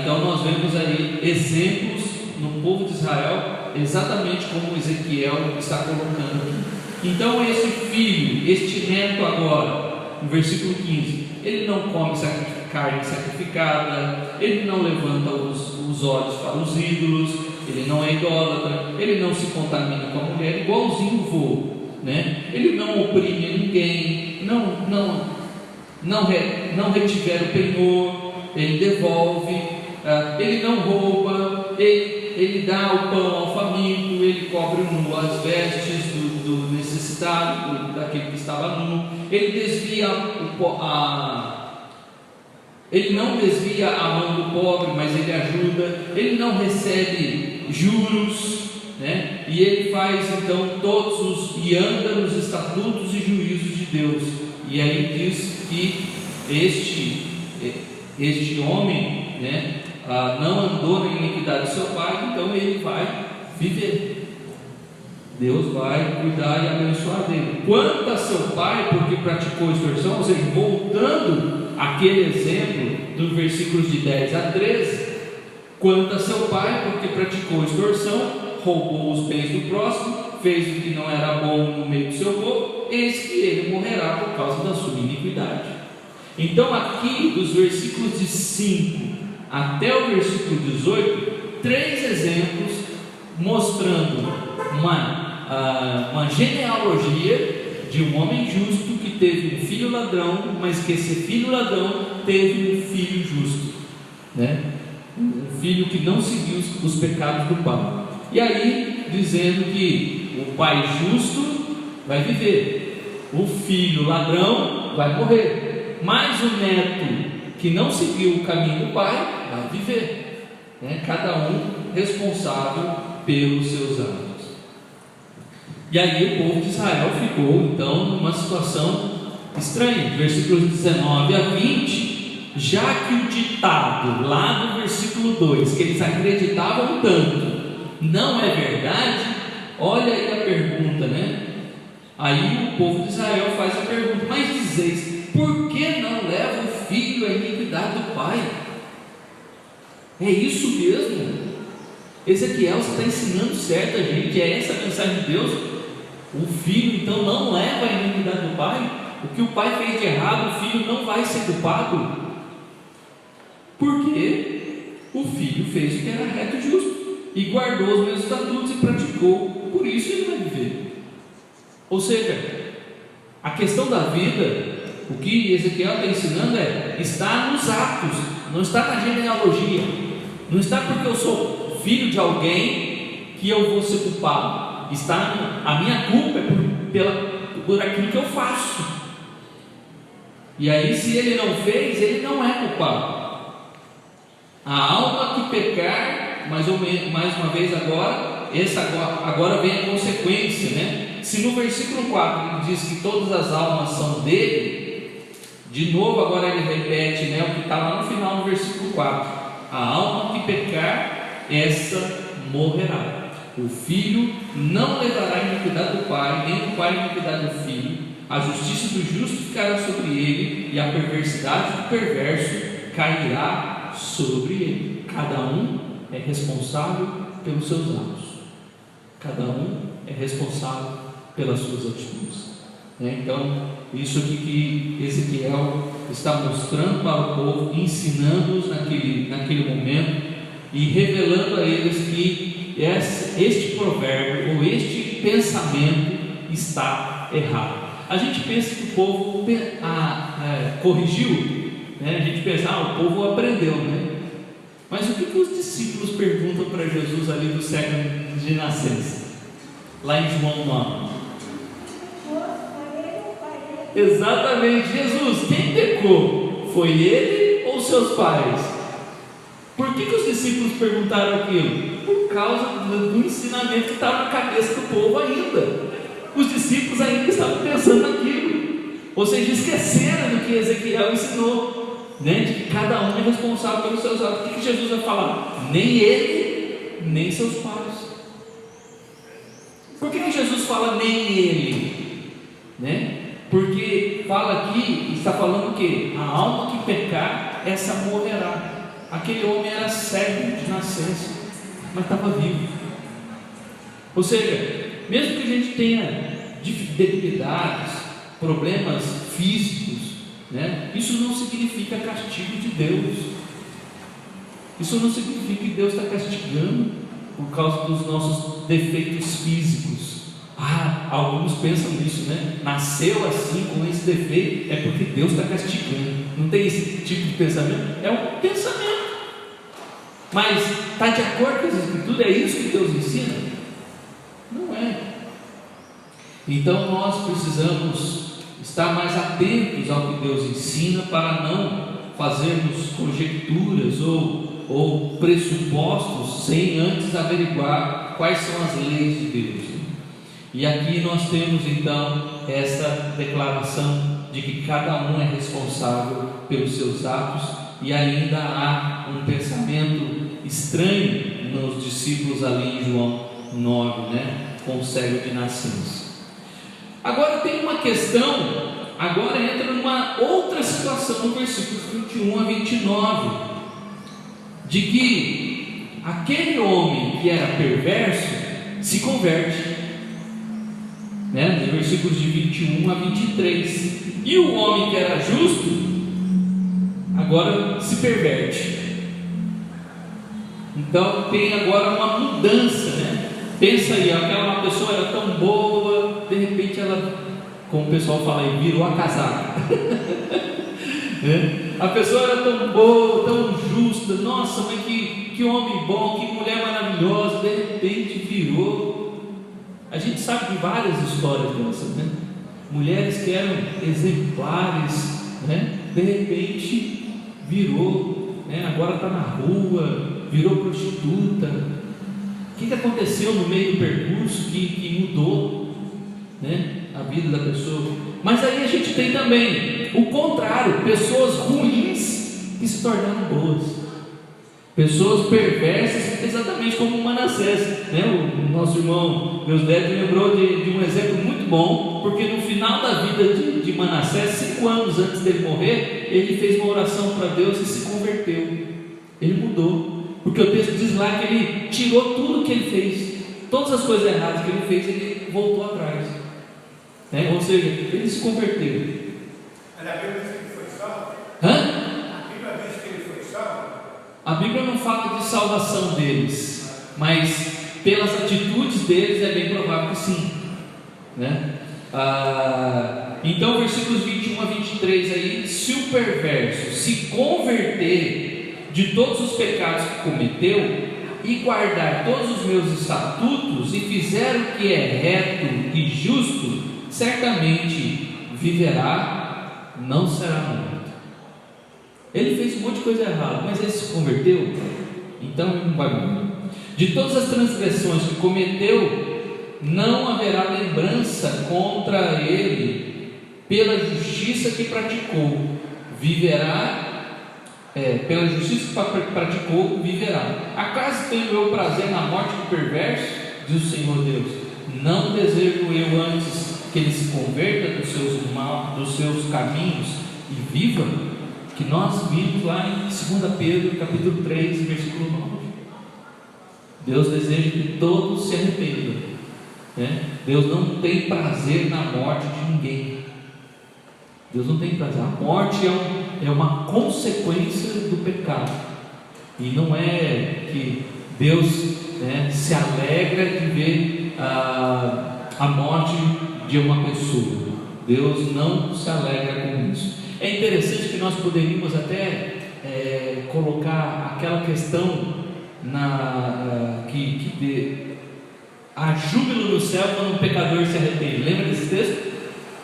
Então nós vemos aí exemplos no povo de Israel, exatamente como Ezequiel está colocando aqui. Então esse filho, este neto agora, no versículo 15, ele não come carne sacrificada, ele não levanta os olhos para os ídolos, ele não é idólatra, ele não se contamina com a mulher, igualzinho o vô, ele não oprime ninguém, não retiver o penhor, ele devolve, ele não rouba, ele dá o pão ao faminto, ele cobre nu as vestes do necessitado, daquele que estava nu, ele não desvia a mão do pobre, mas ele ajuda, ele não recebe juros, e ele faz então e anda nos estatutos e juízos de Deus. E aí diz que este homem, não andou na iniquidade do seu pai, então ele vai viver. Deus vai cuidar e abençoar dele. Quanto a seu pai, porque praticou extorsão, ou seja, voltando aquele exemplo dos versículos de 10 a 13, quanto a seu pai, porque praticou extorsão, roubou os bens do próximo, fez o que não era bom no meio do seu povo, eis que ele morrerá por causa da sua iniquidade. Então aqui, dos versículos de 5 até o versículo 18, 3 exemplos mostrando uma genealogia de um homem justo que teve um filho ladrão, mas que esse filho ladrão teve um filho justo, um filho que não seguiu os pecados do pai. E aí dizendo que o pai justo vai viver, o filho ladrão vai morrer, mas o neto que não seguiu o caminho do pai vai viver, cada um responsável pelos seus atos. E aí o povo de Israel ficou então numa situação estranha. Versículos 19 a 20, já que o ditado lá no versículo 2, que eles acreditavam tanto, não é verdade, olha aí a pergunta, Aí o povo de Israel faz a pergunta: mas dizeis, por que não leva o filho à iniquidade do pai? É isso mesmo? Ezequiel está ensinando certo a gente, é essa a mensagem de Deus. O filho então não leva a iniquidade do pai. O que o pai fez de errado, o filho não vai ser culpado, porque o filho fez o que era reto e justo, e guardou os meus estatutos e praticou, por isso ele vai viver. Ou seja, a questão da vida, o que Ezequiel está ensinando está nos atos, não está na genealogia, não está porque eu sou filho de alguém que eu vou ser culpado. A minha culpa é por aquilo que eu faço. E aí, se ele não fez, ele não é culpado. A alma que pecar, mais uma vez agora vem a consequência, Se no versículo 4 ele diz que todas as almas são dele, de novo agora ele repete, o que está lá no final do versículo 4: a alma que pecar, essa morrerá. O filho não levará a iniquidade do pai, nem o pai a iniquidade do filho. A justiça do justo ficará sobre ele, e a perversidade do perverso cairá sobre ele. Cada um é responsável pelos seus atos, cada um é responsável pelas suas atitudes. Então, isso aqui que Ezequiel está mostrando para o povo, ensinando-os naquele momento e revelando a eles que este provérbio ou este pensamento está errado. A gente pensa que o povo corrigiu, a gente pensa, o povo aprendeu, Mas o que os discípulos perguntam para Jesus ali do século de nascença? Lá em João 9. Exatamente, Jesus, quem pecou? Foi ele ou seus pais? Por que os discípulos perguntaram aquilo? Por causa do ensinamento que estava na cabeça do povo ainda. Os discípulos ainda estavam pensando naquilo, ou seja, esqueceram do que Ezequiel ensinou, né? De que cada um é responsável pelos seus atos. O que Jesus vai falar? Nem ele, nem seus pais. Por que Jesus fala nem ele? Né? Porque fala aqui, está falando o quê? A alma que pecar, essa morrerá. Aquele homem era cego de nascença, mas estava vivo. Ou seja, mesmo que a gente tenha debilidades, problemas físicos, né? Isso não significa castigo de Deus. Isso não significa que Deus está castigando por causa dos nossos defeitos físicos. Alguns pensam nisso, né? Nasceu assim, com esse defeito, é porque Deus está castigando. Não tem esse tipo de pensamento? É um pensamento. Mas está de acordo com as Escrituras? É isso que Deus ensina? Não é. Então nós precisamos estar mais atentos ao que Deus ensina, para não fazermos conjecturas ou pressupostos sem antes averiguar quais são as leis de Deus. E aqui nós temos então essa declaração de que cada um é responsável pelos seus atos, e ainda há um pensamento estranho nos discípulos ali em João 9, né? Com o cego de nascença. Agora tem uma questão, agora entra numa outra situação no versículos 21 a 29, de que aquele homem que era perverso se converte, né? Nos versículos de 21 a 23, e o homem que era justo agora se perverte. Então tem agora uma mudança, né? Pensa aí, aquela pessoa era tão boa, de repente ela, como o pessoal fala aí, virou a casaca. A pessoa era tão boa, tão justa, nossa, mas que homem bom, que mulher maravilhosa, de repente virou. A gente sabe de várias histórias dessas, né? Mulheres que eram exemplares, né? De repente virou, né? Agora está na rua, virou prostituta. O que aconteceu no meio do percurso que mudou, né, a vida da pessoa? Mas aí a gente tem também o contrário, pessoas ruins que se tornaram boas, pessoas perversas, exatamente como Manassés, né? O nosso irmão Deusdébio lembrou de um exemplo muito bom, porque no final da vida de Manassés, 5 anos antes dele morrer, ele fez uma oração para Deus e se converteu. Ele mudou. Porque o texto diz lá que ele tirou tudo que ele fez, todas as coisas erradas que ele fez, ele voltou atrás, né? Ou seja, ele se converteu. Mas a Bíblia diz que ele foi salvo? A Bíblia diz que ele foi salvo? A Bíblia não fala de salvação deles, mas pelas atitudes deles é bem provável que sim, né? Então versículos 21 a 23 aí: se o perverso se converter de todos os pecados que cometeu e guardar todos os meus estatutos e fizer o que é reto e justo, certamente viverá, não será morto. Ele fez um monte de coisa errada, mas ele se converteu, então ele não vai morrer. De todas as transgressões que cometeu, não haverá lembrança contra ele pela justiça que praticou, viverá. Pela justiça que praticou, viverá. Acaso tenho eu prazer na morte do perverso? Diz o Senhor Deus. Não desejo eu antes que ele se converta dos seus caminhos e viva? Que nós vimos lá em 2 Pedro capítulo 3, versículo 9. Deus deseja que todos se arrependam, né? Deus não tem prazer na morte de ninguém. Deus não tem prazer. A morte é uma consequência do pecado, e não é que Deus, né, se alegra de ver a morte de uma pessoa. Deus não se alegra com isso. É interessante que nós poderíamos até colocar aquela questão há júbilo no céu quando um pecador se arrepende. Lembra desse texto?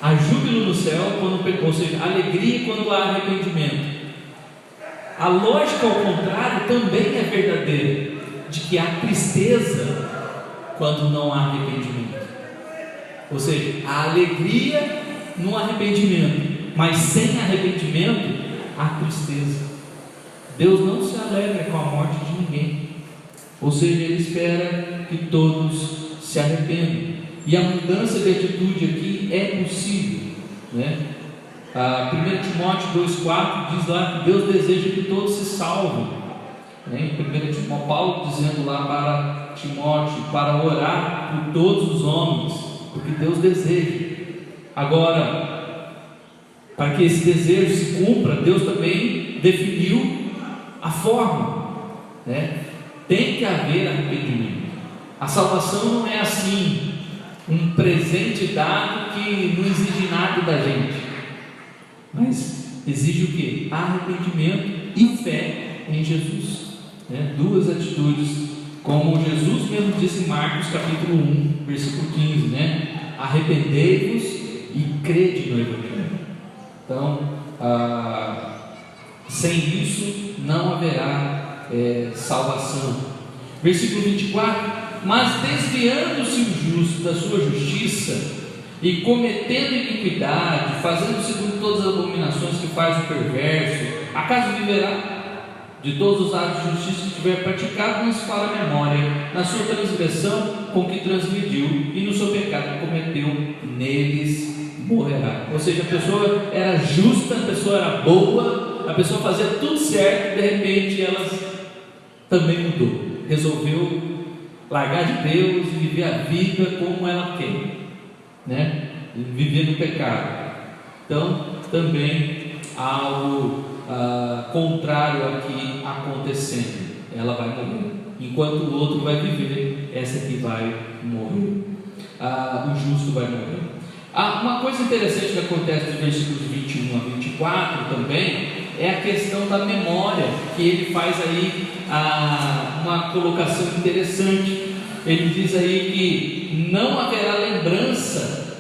Há júbilo no céu ou seja, alegria quando há arrependimento. A lógica ao contrário também é verdadeira, de que há tristeza quando não há arrependimento. Ou seja, há alegria no arrependimento, mas sem arrependimento há tristeza. Deus não se alegra com a morte de ninguém, ou seja, Ele espera que todos se arrependam. E a mudança de atitude aqui é possível, né? 1 Timóteo 2,4 diz lá que Deus deseja que todos se salvem, né? Em 1 Timóteo, Paulo dizendo lá para Timóteo para orar por todos os homens, porque Deus deseja. Agora, para que esse desejo se cumpra, Deus também definiu a forma, né? Tem que haver arrependimento. A salvação não é assim, um presente dado que não exige nada da gente, mas exige o quê? Arrependimento e fé em Jesus, né? Duas atitudes, como Jesus mesmo disse em Marcos capítulo 1, versículo 15, né? Arrependei-vos e crede no Evangelho. Então, sem isso não haverá salvação. Versículo 24: mas desviando-se o justo da sua justiça e cometendo iniquidade, fazendo segundo todas as abominações que faz o perverso, acaso viverá? De todos os atos de justiça que tiver praticado, não se fala a memória, na sua transgressão com que transgrediu, e no seu pecado que cometeu, neles morrerá. Ou seja, a pessoa era justa, a pessoa era boa, a pessoa fazia tudo certo, e de repente ela também mudou, resolveu largar de Deus e viver a vida como ela quer, né? Viver no pecado. Então, também há algo contrário aqui acontecendo. Ela vai morrer, enquanto o outro vai viver, essa aqui vai morrer. O justo vai morrer. Uma coisa interessante que acontece dos versículos 21 a 24 também é a questão da memória, que ele faz aí uma colocação interessante. Ele diz aí que não haverá lembrança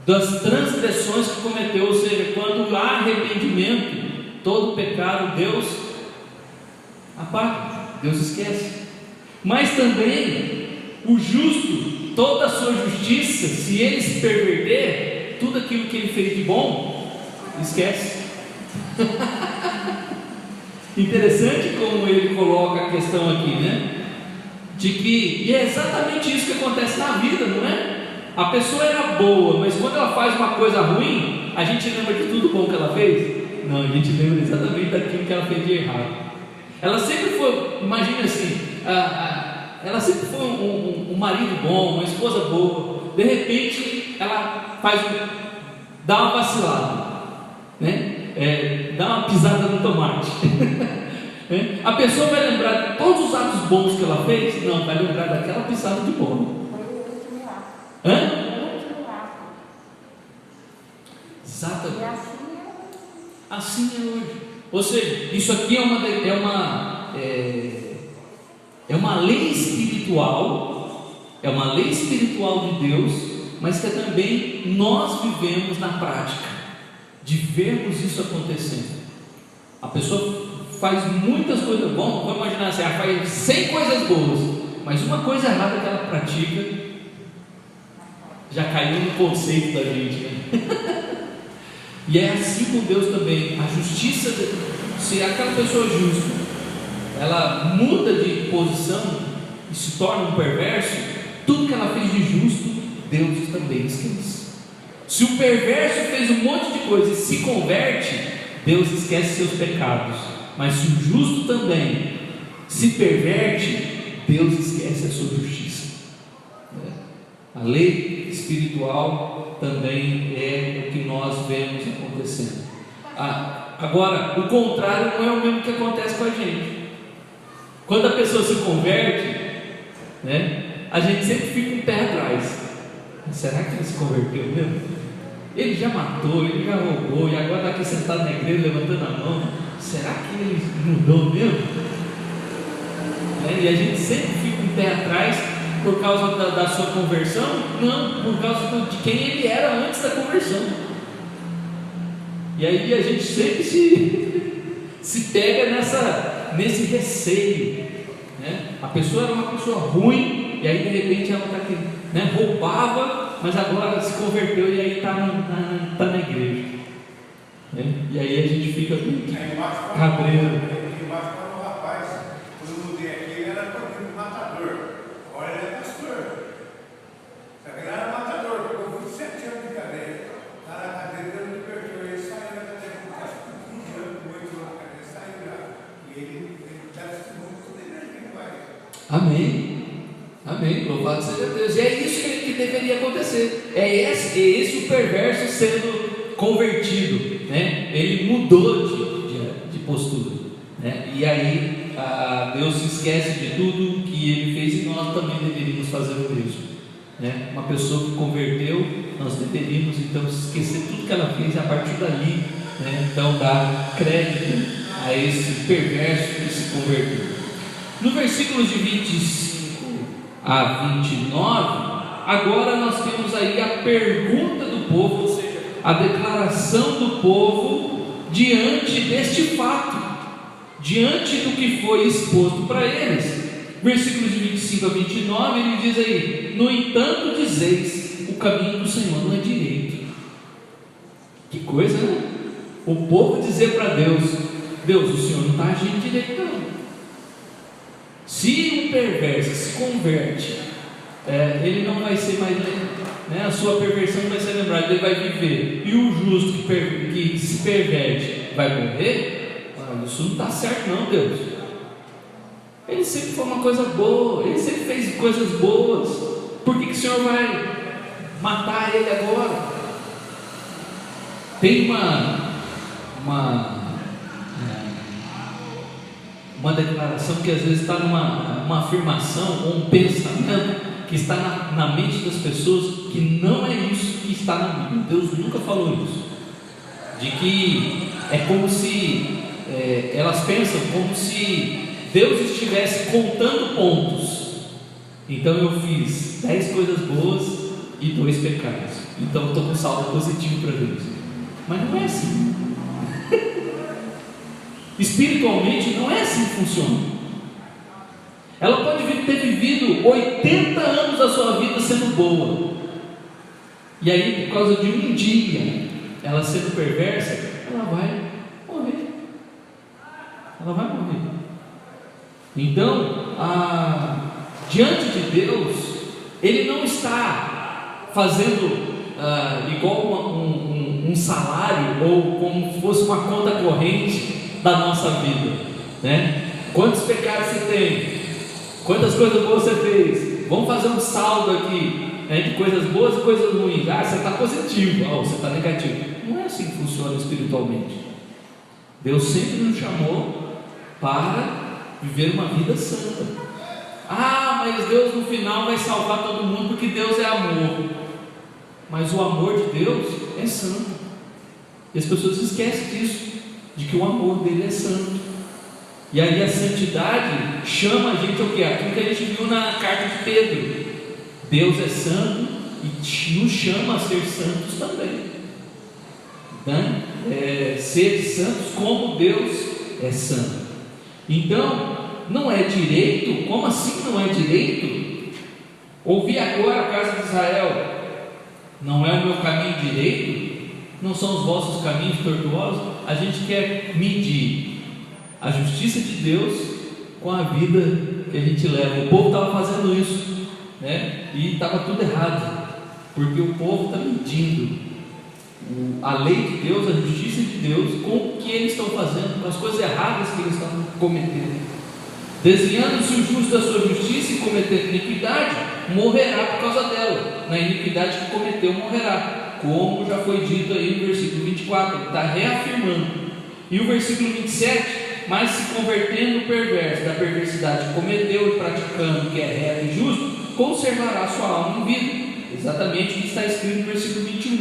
das transgressões que cometeu, ou seja, quando há arrependimento, todo pecado Deus apaga, Deus esquece. Mas também o justo, toda a sua justiça, se ele se perverter, tudo aquilo que ele fez de bom, esquece. Interessante como ele coloca a questão aqui, né? De que, e é exatamente isso que acontece na vida, não é? A pessoa era boa, mas quando ela faz uma coisa ruim, a gente lembra de tudo bom que ela fez? Não, a gente lembra exatamente daquilo que ela fez de errado. Ela sempre foi, imagina assim, ela sempre foi um marido bom, uma esposa boa. De repente, ela dá uma vacilada, né? Dá uma pisada no tomate. A pessoa vai lembrar de todos os atos bons que ela fez? Não, vai lembrar daquela pisada de bola. Exatamente. Assim é hoje. Ou seja, isso aqui é uma lei espiritual, é uma lei espiritual de Deus, mas que também nós vivemos na prática, de vermos isso acontecendo. A pessoa faz muitas coisas boas, vamos imaginar assim, ela faz 100 coisas boas, mas uma coisa errada que ela pratica já caiu no conceito da gente, né? E é assim com Deus também. A justiça, se aquela pessoa justa, ela muda de posição e se torna um perverso, tudo que ela fez de justo, Deus também esquece. Se o perverso fez um monte de coisa e se converte, Deus esquece seus pecados. Mas se o justo também se perverte, Deus esquece a sua justiça. A lei espiritual também é o que nós vemos acontecendo. Agora, o contrário não é o mesmo que acontece com a gente. Quando a pessoa se converte, né, a gente sempre fica um pé atrás. Será que ele se converteu mesmo? Ele já matou, ele já roubou, e agora está aqui sentado na igreja levantando a mão. será que ele mudou mesmo? E a gente sempre fica um pé atrás por causa da sua conversão? Não, por causa de quem ele era antes da conversão. E aí a gente sempre se pega nesse receio, né? A pessoa era uma pessoa ruim, e aí de repente ela está aqui, né? Roubava, mas agora se converteu e aí está na igreja, né? E aí a gente fica cabreiro. Amém, amém, louvado seja Deus. E é isso que deveria acontecer. É esse o perverso sendo convertido, né? Ele mudou de postura, né? E aí Deus se esquece de tudo que Ele fez e nós também deveríamos fazer o mesmo, né? Uma pessoa que converteu, nós deveríamos então esquecer tudo que ela fez e a partir dali, né? Então dar crédito a esse perverso que se converteu. No versículo de 25 a 29, agora nós temos aí a pergunta do povo, ou seja, a declaração do povo diante deste fato, diante do que foi exposto para eles. Versículos de 25 a 29, ele diz aí: no entanto dizeis, o caminho do Senhor não é direito. Que coisa, né? O povo dizer para Deus: Deus, o Senhor não está agindo direito não. Se um perverso se converte, ele não vai ser mais, né? A sua perversão vai ser lembrada, ele vai viver. E o justo que se perverte vai morrer? Isso não está certo não, Deus. Ele sempre foi uma coisa boa, ele sempre fez coisas boas. Por que o Senhor vai matar ele agora? Tem uma declaração que às vezes está uma afirmação ou um pensamento que está na mente das pessoas, que não é isso que está na Bíblia. Deus nunca falou isso, de que é como se elas pensam como se Deus estivesse contando pontos. Então eu fiz 10 coisas boas e 2 pecados, então eu estou com saldo positivo para Deus. Mas não é assim. Espiritualmente não é assim que funciona. Ela pode ter vivido 80 anos da sua vida sendo boa, e aí por causa de um dia ela sendo perversa, ela vai morrer. Ela vai morrer. Então, diante de Deus, Ele não está fazendo igual um salário, ou como se fosse uma conta corrente da nossa vida, né? Quantos pecados você tem? Quantas coisas boas você fez? Vamos fazer um saldo aqui, né, de coisas boas e coisas ruins. Você está positivo, você está negativo. Não é assim que funciona espiritualmente. Deus sempre nos chamou para viver uma vida santa. Mas Deus no final vai salvar todo mundo porque Deus é amor. Mas o amor de Deus é santo, e as pessoas esquecem disso, de que o amor dele é santo. E aí a santidade chama a gente ao quê? Aquilo que a gente viu na carta de Pedro: Deus é santo e nos chama a ser santos também, né? Ser santos como Deus é santo. Então não é direito. Como assim não é direito? Ouvi agora a casa de Israel: não é o meu caminho direito? Não são os vossos caminhos tortuosos? A gente quer medir a justiça de Deus com a vida que a gente leva. O povo estava fazendo isso, né? E estava tudo errado, porque o povo está medindo a lei de Deus, a justiça de Deus, com o que eles estão fazendo, com as coisas erradas que eles estão cometendo. Desviando-se o justo da sua justiça e cometendo iniquidade, morrerá por causa dela. Na iniquidade que cometeu, morrerá, como já foi dito aí no versículo 24, está reafirmando. E o versículo 27: mas se convertendo o perverso da perversidade que cometeu e praticando o que é reto e justo, conservará sua alma em vida. Exatamente o que está escrito no versículo 21,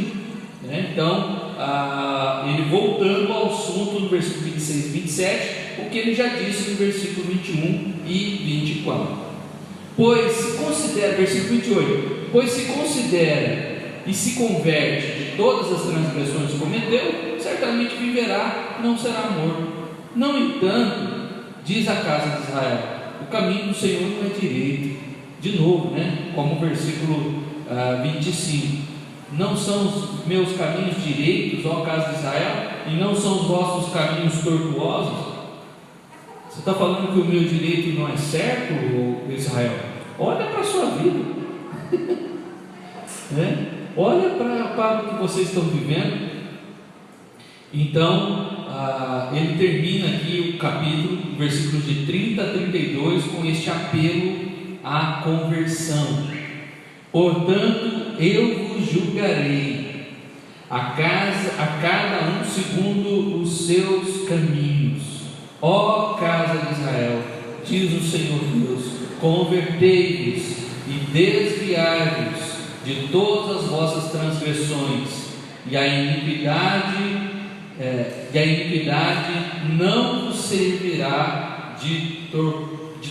né? Então ele voltando ao assunto no versículo 26 e 27, o que ele já disse no versículo 21 e 24. Pois se considera, versículo 28, pois se considera e se converte de todas as transgressões que cometeu, certamente viverá, não será morto. No entanto, diz a casa de Israel, o caminho do Senhor não é direito. De novo, como o versículo 25, não são os meus caminhos direitos, ó casa de Israel, e não são os vossos caminhos tortuosos? Você está falando que o meu direito não é certo, Israel? Olha para a sua vida. Olha para o que vocês estão vivendo. Então, ele termina aqui o capítulo, versículos de 30 a 32, com este apelo à conversão. Portanto, eu vos julgarei, a cada um segundo os seus caminhos. Ó casa de Israel, diz o Senhor Deus, convertei-vos e desviai-vos de todas as vossas transgressões, e a iniquidade não vos servirá de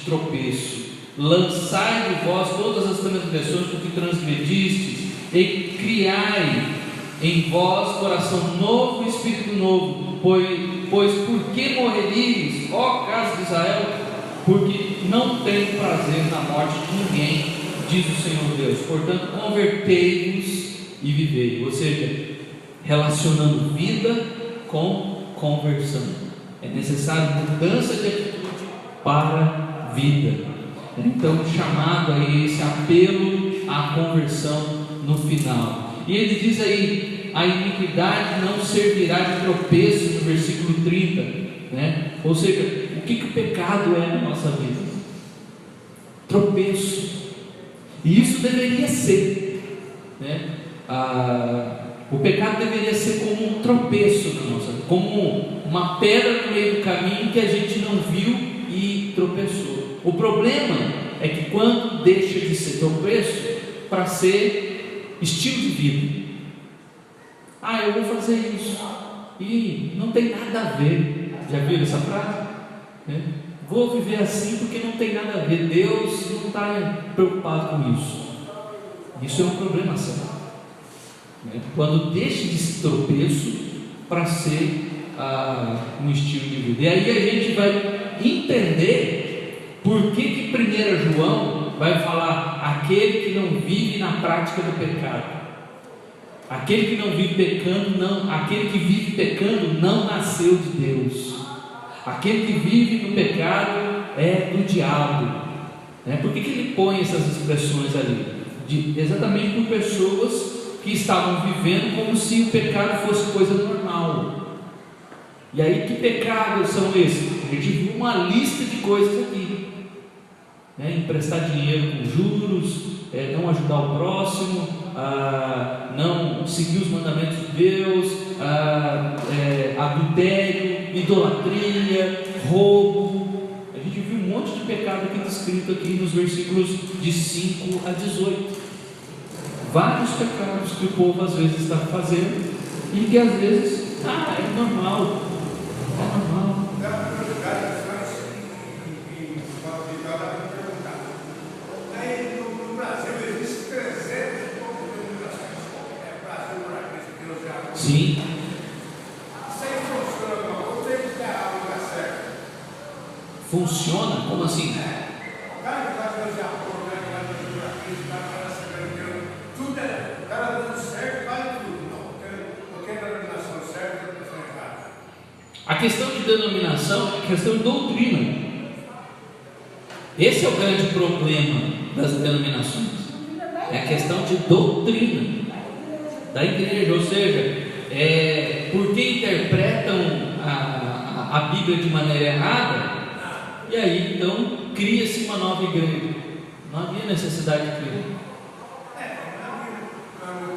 tropeço. Lançai de vós todas as transgressões com que transgredistes, e criai em vós coração novo e espírito novo, pois por que morreríeis, ó casa de Israel? Porque não tenho prazer na morte de ninguém, diz o Senhor Deus. Portanto, convertei-vos e vivei. Ou seja, relacionando vida com conversão. É necessário mudança de atitude para vida. Então, chamado aí esse apelo à conversão no final. E ele diz aí, a iniquidade não servirá de tropeço, no versículo 30, Ou seja, o que o pecado é na nossa vida? Tropeço. E isso deveria ser, o pecado deveria ser como um tropeço na nossa vida, como uma pedra no meio do caminho que a gente não viu e tropeçou. O problema é que quando deixa de ser tropeço para ser estilo de vida, eu vou fazer isso e não tem nada a ver. Já viram essa frase? Vou viver assim porque não tem nada a ver. Deus não está preocupado com isso. Isso é um problema sério. Quando deixa de ser tropeço para ser um estilo de vida. E aí a gente vai entender por que 1 João vai falar aquele que não vive na prática do pecado. Aquele que não vive pecando, aquele que vive pecando não nasceu de Deus. Aquele que vive no pecado é do diabo. Por que ele põe essas expressões ali? Exatamente por pessoas que estavam vivendo como se o pecado fosse coisa normal. E aí, que pecados são esses? A gente viu uma lista de coisas aqui: emprestar dinheiro com juros, não ajudar o próximo, não seguir os mandamentos de Deus, adultério, idolatria, roubo. A gente viu um monte de pecado aqui descrito aqui nos versículos de 5 a 18. Vários pecados que o povo às vezes está fazendo e que às vezes é normal. É normal. No Brasil existem 300 e poucas denominações. Brasil, por aqui, Deus já. Sim. Isso aí funciona alguma coisa, tem que ter a lugar certo. Funciona? Como assim? O cara que vai fazer acordo, que vai fazer por aqui, que vai fazer tudo o cara dando certo, vale tudo. Não, porque a denominação certa é a denominação errada. A questão de denominação é questão de doutrina. Esse é o grande problema das denominações. É a questão de doutrina da igreja, ou seja, porque interpretam a Bíblia de maneira errada, e aí então cria-se uma nova igreja. Não havia necessidade de criar.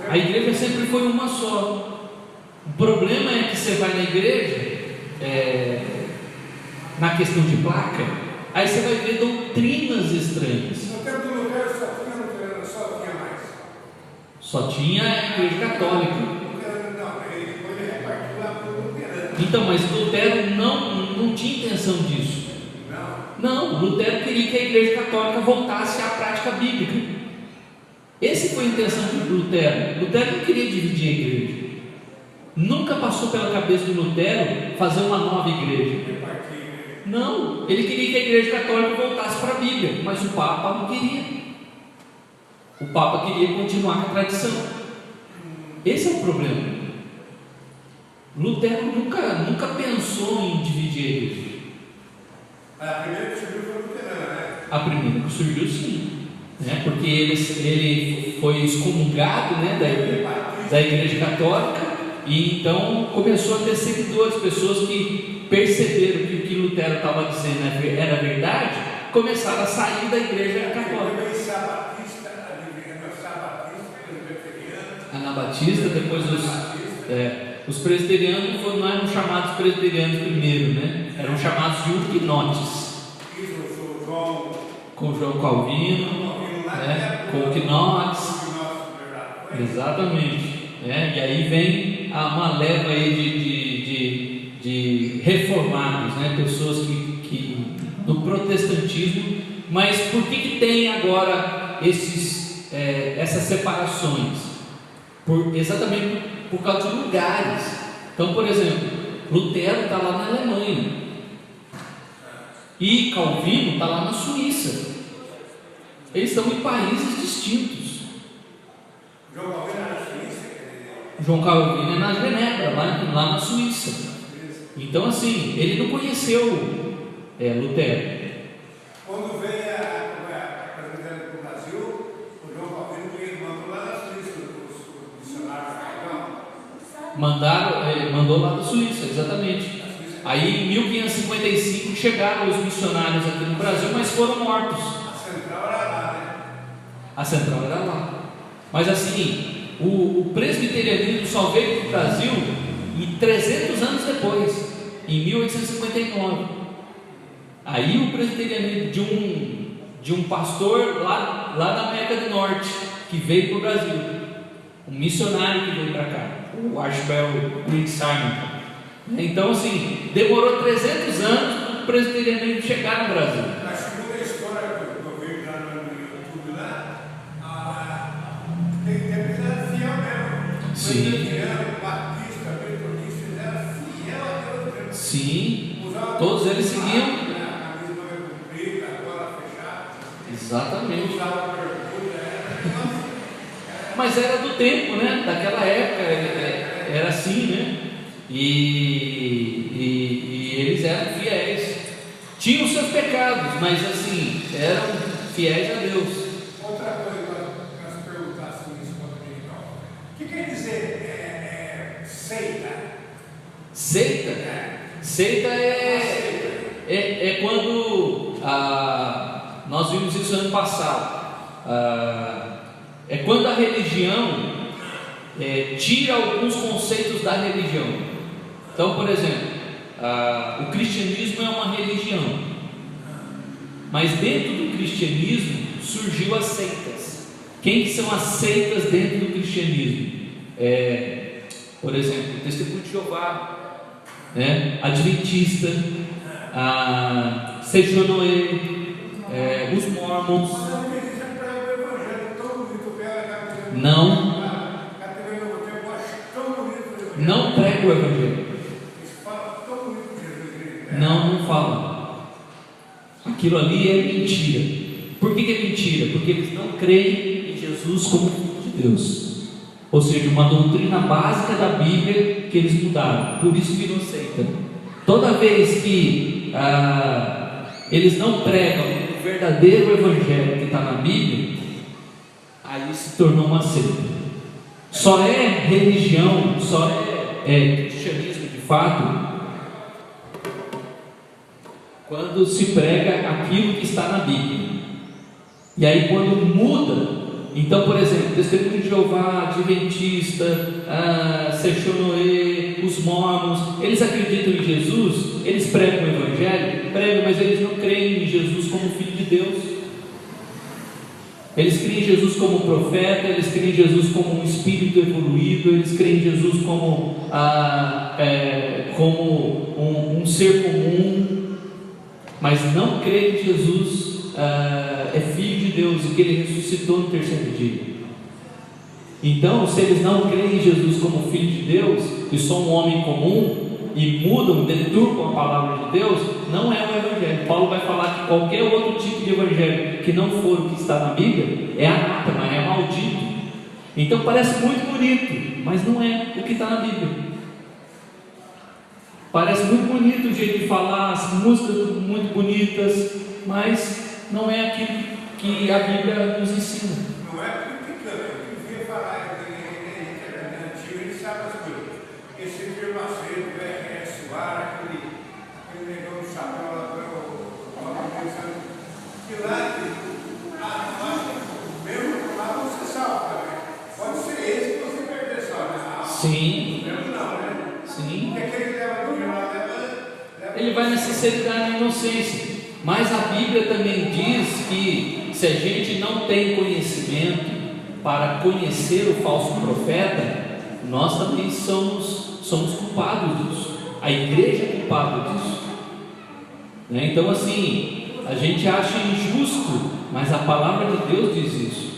A igreja sempre foi uma só. O problema é que você vai na igreja, na questão de placa, aí você vai ver doutrinas estranhas. No tempo do Lutero só tinha mais. Só tinha a igreja católica. Não, ele Então, mas Lutero não tinha intenção disso. Não, Lutero queria que a Igreja Católica voltasse à prática bíblica. Essa foi a intenção de Lutero. Lutero não queria dividir a igreja. Nunca passou pela cabeça de Lutero fazer uma nova igreja. Não, ele queria que a Igreja Católica voltasse para a Bíblia, mas o Papa não queria. O Papa queria continuar com a tradição. Esse é o problema. Lutero nunca pensou em dividir a igreja. A primeira que surgiu foi luterana, né? A primeira que surgiu, sim, né? Porque ele foi excomungado, né, da Igreja Católica, e então começou a ter seguidores, pessoas que perceberam que o que Lutero estava dizendo era verdade, começaram a sair da Igreja Católica. Anabatista, depois os presbiterianos não eram chamados presbiterianos primeiro, né? Eram chamados de huguenotes. Com João Calvino, né? Com huguenotes. Exatamente. E aí vem uma leva aí de reformados, né? Pessoas que no protestantismo. Mas por que tem agora essas separações? Exatamente por causa de lugares. Então, por exemplo, Lutero está lá na Alemanha e Calvino está lá na Suíça. Eles estão em países distintos. João Calvino é na Genebra, lá na Suíça. Então, assim, ele não conheceu Lutero. Quando veio a presidente do Brasil, o João Calvino mandou lá na Suíça os missionários. Mandou lá da Suíça, exatamente. Aí em 1555 chegaram os missionários aqui no Brasil, mas foram mortos. A central era lá. Mas assim, o presbiterianismo só veio para o Brasil 300 anos depois, em 1859. Aí o presbiterianismo de um pastor lá da América do Norte, que veio para o Brasil, um missionário que veio para cá, o Archibald Green Simon. Então, assim, demorou 300 anos para o presbiterianismo chegar no Brasil. A segunda história que eu vejo lá no YouTube, tem que fiel mesmo. Sim. Presbiteriano, batista, metodista, eles eram fiel a Deus. Sim, todos eles seguiam. A camisa manga comprida, a gola fechada. Exatamente. Usava bermuda, Mas era do tempo, né? Daquela época, era assim, né? E eles eram fiéis. Tinham seus pecados, mas assim, eram fiéis a Deus. Outra coisa que eu quero perguntar assim, isso o que quer dizer seita? Seita? Seita é quando nós vimos isso ano passado. É quando a religião tira alguns conceitos da religião. Então, por exemplo, o cristianismo é uma religião, mas dentro do cristianismo surgiu as seitas. Quem são as seitas dentro do cristianismo? Por exemplo, o Testemunho de Jeová, Adventista, Sejonoe, os Mormons. Não prega o Evangelho. Não fala. Aquilo ali é mentira. Por que é mentira? Porque eles não creem em Jesus como Filho de Deus. Ou seja, uma doutrina básica da Bíblia que eles mudaram. Por isso virou seita. Toda vez que eles não pregam o verdadeiro Evangelho que está na Bíblia, aí se tornou uma seita. Só é religião, só é cristianismo de fato quando se prega aquilo que está na Bíblia. E aí quando muda, então, por exemplo, Testemunho de Jeová, Adventista, Sejonoe, os Mormons, eles acreditam em Jesus, eles pregam o Evangelho, mas eles não creem em Jesus como Filho de Deus. Eles creem em Jesus como profeta, eles creem em Jesus como um espírito evoluído, eles creem em Jesus como como um ser comum, mas não crê que Jesus é Filho de Deus e que Ele ressuscitou no terceiro dia. Então, se eles não creem em Jesus como Filho de Deus e são um homem comum e mudam, deturpam a palavra de Deus, não é o Evangelho. Paulo vai falar que qualquer outro tipo de Evangelho que não for o que está na Bíblia é anátema, é maldito. Então parece muito bonito, mas não é o que está na Bíblia. Parece muito bonito o jeito de falar, as músicas muito bonitas, mas não é aquilo que a Bíblia nos ensina. Não é criticando, eu queria falar em antigo, ele sabe as coisas. Esse termo aceito, suar, aquele negão do chapéu lá para o pensando que lá, mesmo lá você salva também. Pode ser esse que você perder só, né? Sim. Mesmo não, né? Sim. Porque aquele que leva do jornal leva. Ele vai na sinceridade e inocência. Mas a Bíblia também diz que se a gente não tem conhecimento para conhecer o falso profeta, nós também somos culpados disso. A igreja é culpada disso. Né? Então assim, a gente acha injusto, mas a palavra de Deus diz isso,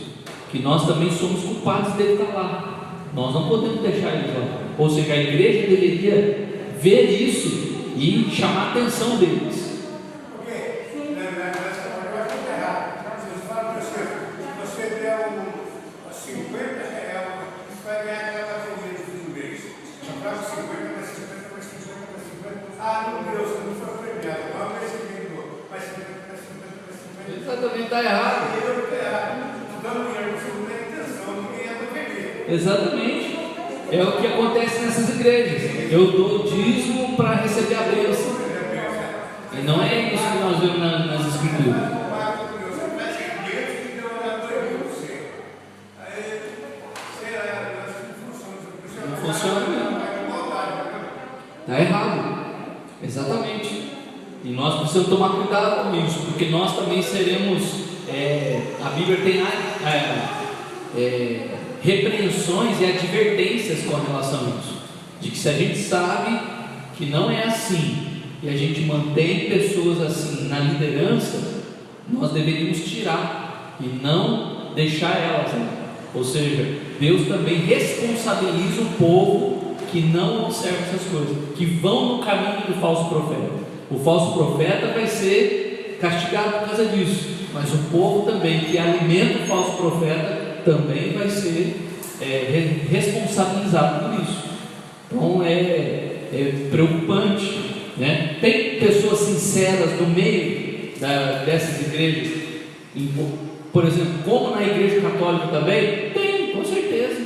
que nós também somos culpados dele estar lá. Nós não podemos deixar ele lá. Ou seja, a igreja deveria ver isso e chamar a atenção deles. Porque, nessa hora eu acho que é errado. Vocês falam para você, se você der R$50, você vai ganhar aquela corrida de fim do mês. Comprava 50, mais 50, mais 50, mais 50. Ah, meu Deus, eu não foi premiado. Vamos ver se ele ganhou. Mais 50, mais 50, mais 50. Exatamente, está errado. Eu estou errado. Dando dinheiro, você não tem intenção, ninguém é do perder. Exatamente. É o que acontece nessas igrejas. Eu dou dízimo para receber a bênção. E não é isso que nós vemos nas escrituras. Não funciona mesmo. Está errado. Exatamente. E nós precisamos tomar cuidado com isso, porque nós também seremos. A Bíblia tem repreensões e advertências com relação a isso, de que se a gente sabe que não é assim e a gente mantém pessoas assim na liderança, nós deveríamos tirar e não deixar elas, né? Ou seja, Deus também responsabiliza o povo que não observa essas coisas, que vão no caminho do falso profeta. O falso profeta vai ser castigado por causa disso, mas o povo também que alimenta o falso profeta também vai ser responsabilizado por isso. Então é preocupante, né? Tem pessoas sinceras no meio dessas igrejas, por exemplo, como na igreja católica também? Tem, com certeza,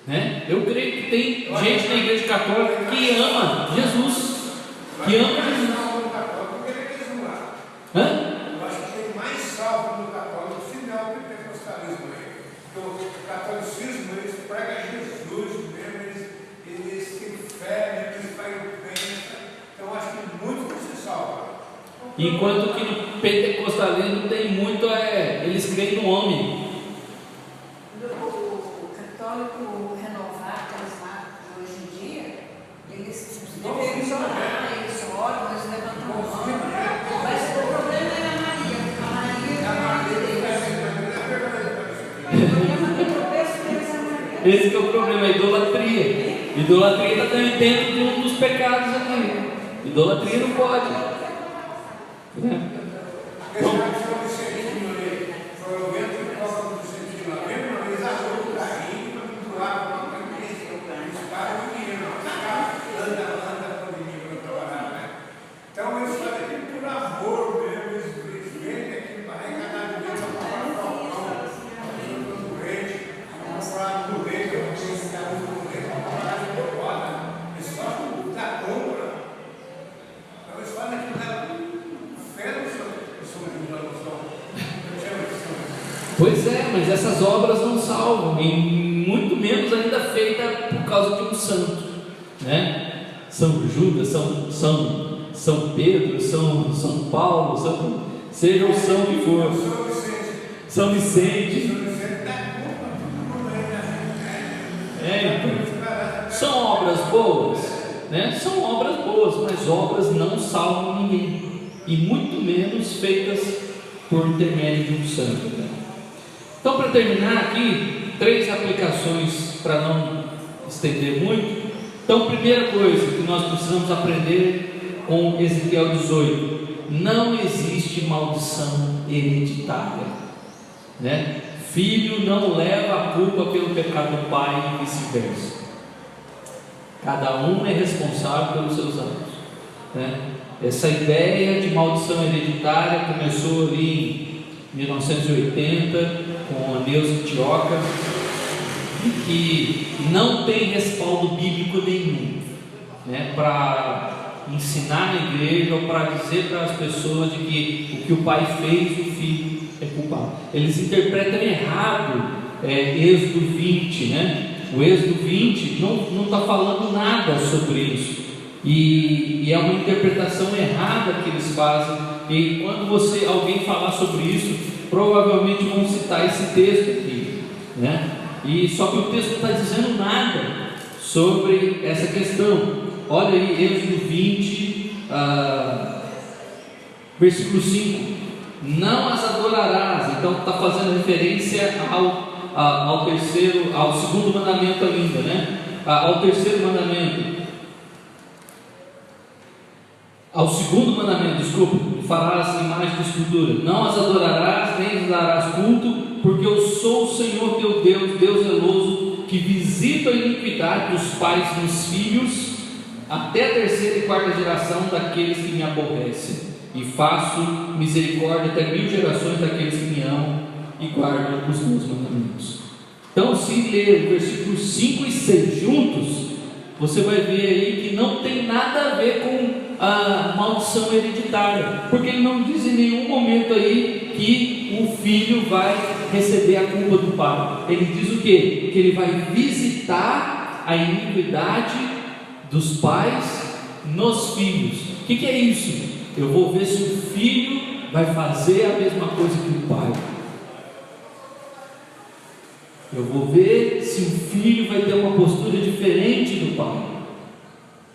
né? Eu creio que tem gente na igreja católica que ama Jesus, que ama Jesus. Hã? Eu acho que tem mais salvo no católico, se não o pentecostalismo aí. Porque o catolicismo, eles pregam Jesus mesmo, eles têm fé, eles fazem bênção. Então eu acho que muito se salva. Enquanto que no pentecostalismo tem muito, eles creem no homem. O católico renovado, carismático hoje em dia, eles deveriam orar, eles oram, eles levantam a mão. Mas o problema é a Maria. A Maria Esse que é o problema, a idolatria. Idolatria está também dentro de um dos pecados aqui. Idolatria não pode. Né? Então eles fazem aquilo por amor mesmo, eles vendem aquilo para arrecadar dinheiro para comprar falcão, do rei, comprar do rei, que eu tenho esse cara do rei, para comprar de bobada, eles só da compra. Então eles fazem aquilo da fé no São Pois é, mas essas obras não salvam, e muito menos ainda feita por causa de um santo, né? São Judas, São Pedro, São Paulo, seja o São que for, São Vicente. São obras boas, né? São obras boas, mas obras não salvam ninguém, e muito menos feitas por intermédio de um santo, né? Então, para terminar aqui, 3 aplicações para não estender muito. Então, primeira coisa que nós precisamos aprender com Ezequiel 18: não existe maldição hereditária, né? Filho não leva a culpa pelo pecado do pai e vice-versa. Cada um é responsável pelos seus atos, né? Essa ideia de maldição hereditária começou ali em 1980 com a Neuza Tioca, que não tem respaldo bíblico nenhum, né, para ensinar na igreja ou para dizer para as pessoas de que o que o pai fez, o filho é culpado. Eles interpretam errado Êxodo 20, né? O Êxodo 20 não está falando nada sobre isso, e é uma interpretação errada que eles fazem. E quando alguém falar sobre isso, provavelmente vão citar esse texto aqui, né? E só que o texto não está dizendo nada sobre essa questão. Olha aí, Êxodo 20, versículo 5: não as adorarás. Então está fazendo referência ao segundo mandamento ainda, né? Ao terceiro mandamento, ao segundo mandamento, desculpa: farás imagem de escultura, não as adorarás, nem lhes darás culto, porque eu sou o Senhor teu Deus, Deus zeloso, que visita a iniquidade dos pais nos filhos, até a terceira e quarta geração daqueles que me aborrecem, e faço misericórdia até 1000 gerações daqueles que me amam e guardam os meus mandamentos. Então, se ler o versículo 5 e 6 juntos, você vai ver aí que não tem nada a ver com a maldição hereditária, porque ele não diz em nenhum momento aí que o filho vai receber a culpa do pai. Ele diz o quê? Que ele vai visitar a iniquidade dos pais nos filhos. O que é isso? Eu vou ver se o filho vai fazer a mesma coisa que o pai. Eu vou ver se o filho vai ter uma postura diferente do pai,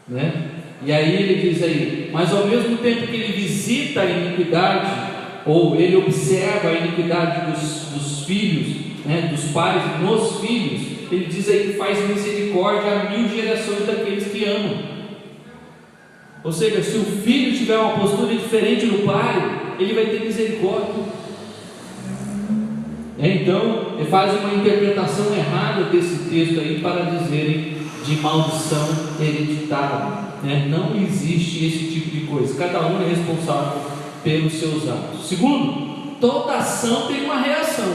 né? E aí ele diz aí: mas ao mesmo tempo que ele visita a iniquidade, ou ele observa a iniquidade dos filhos, né, dos pais nos filhos, ele diz aí que faz misericórdia a 1000 gerações daqueles que amam. Ou seja, se o filho tiver uma postura diferente do pai, ele vai ter misericórdia. Então, ele faz uma interpretação errada desse texto aí para dizerem de maldição hereditária, né? Não existe esse tipo de coisa. Cada um é responsável pelos seus atos. Segundo, toda ação tem uma reação.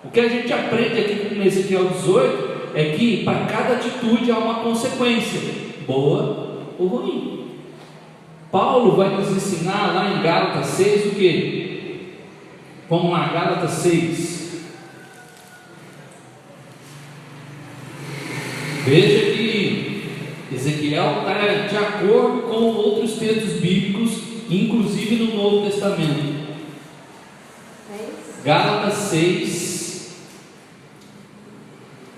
O que a gente aprende aqui com Ezequiel 18 é que para cada atitude há uma consequência, boa ou ruim. Paulo vai nos ensinar lá em Gálatas 6 o que? Vamos lá, Gálatas 6. Veja que Ezequiel está de acordo com outros textos bíblicos, inclusive no Novo Testamento. Gálatas 6,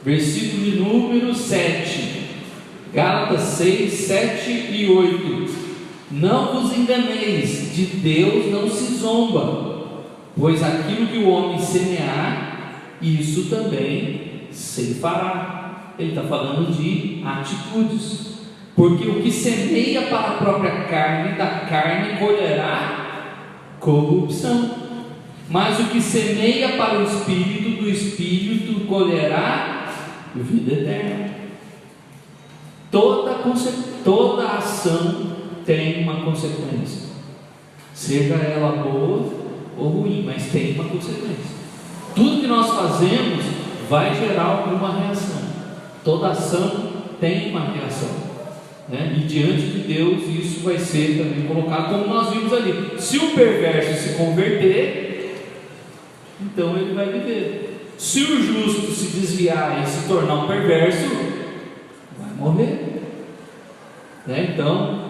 versículo de número 7. Gálatas 6, 7 e 8. Não vos enganeis, de Deus não se zomba, pois aquilo que o homem semear, isso também ceifará. Ele está falando de atitudes, porque o que semeia para a própria carne, da carne colherá corrupção, mas o que semeia para o Espírito, do Espírito colherá vida eterna. Toda ação tem uma consequência, seja ela boa ou ruim, mas tem uma consequência. Tudo que nós fazemos vai gerar alguma reação. Toda ação tem uma reação, né? E diante de Deus isso vai ser também colocado, como nós vimos ali. Se o perverso se converter, então ele vai viver. Se o justo se desviar e se tornar um perverso, vai morrer, né? Então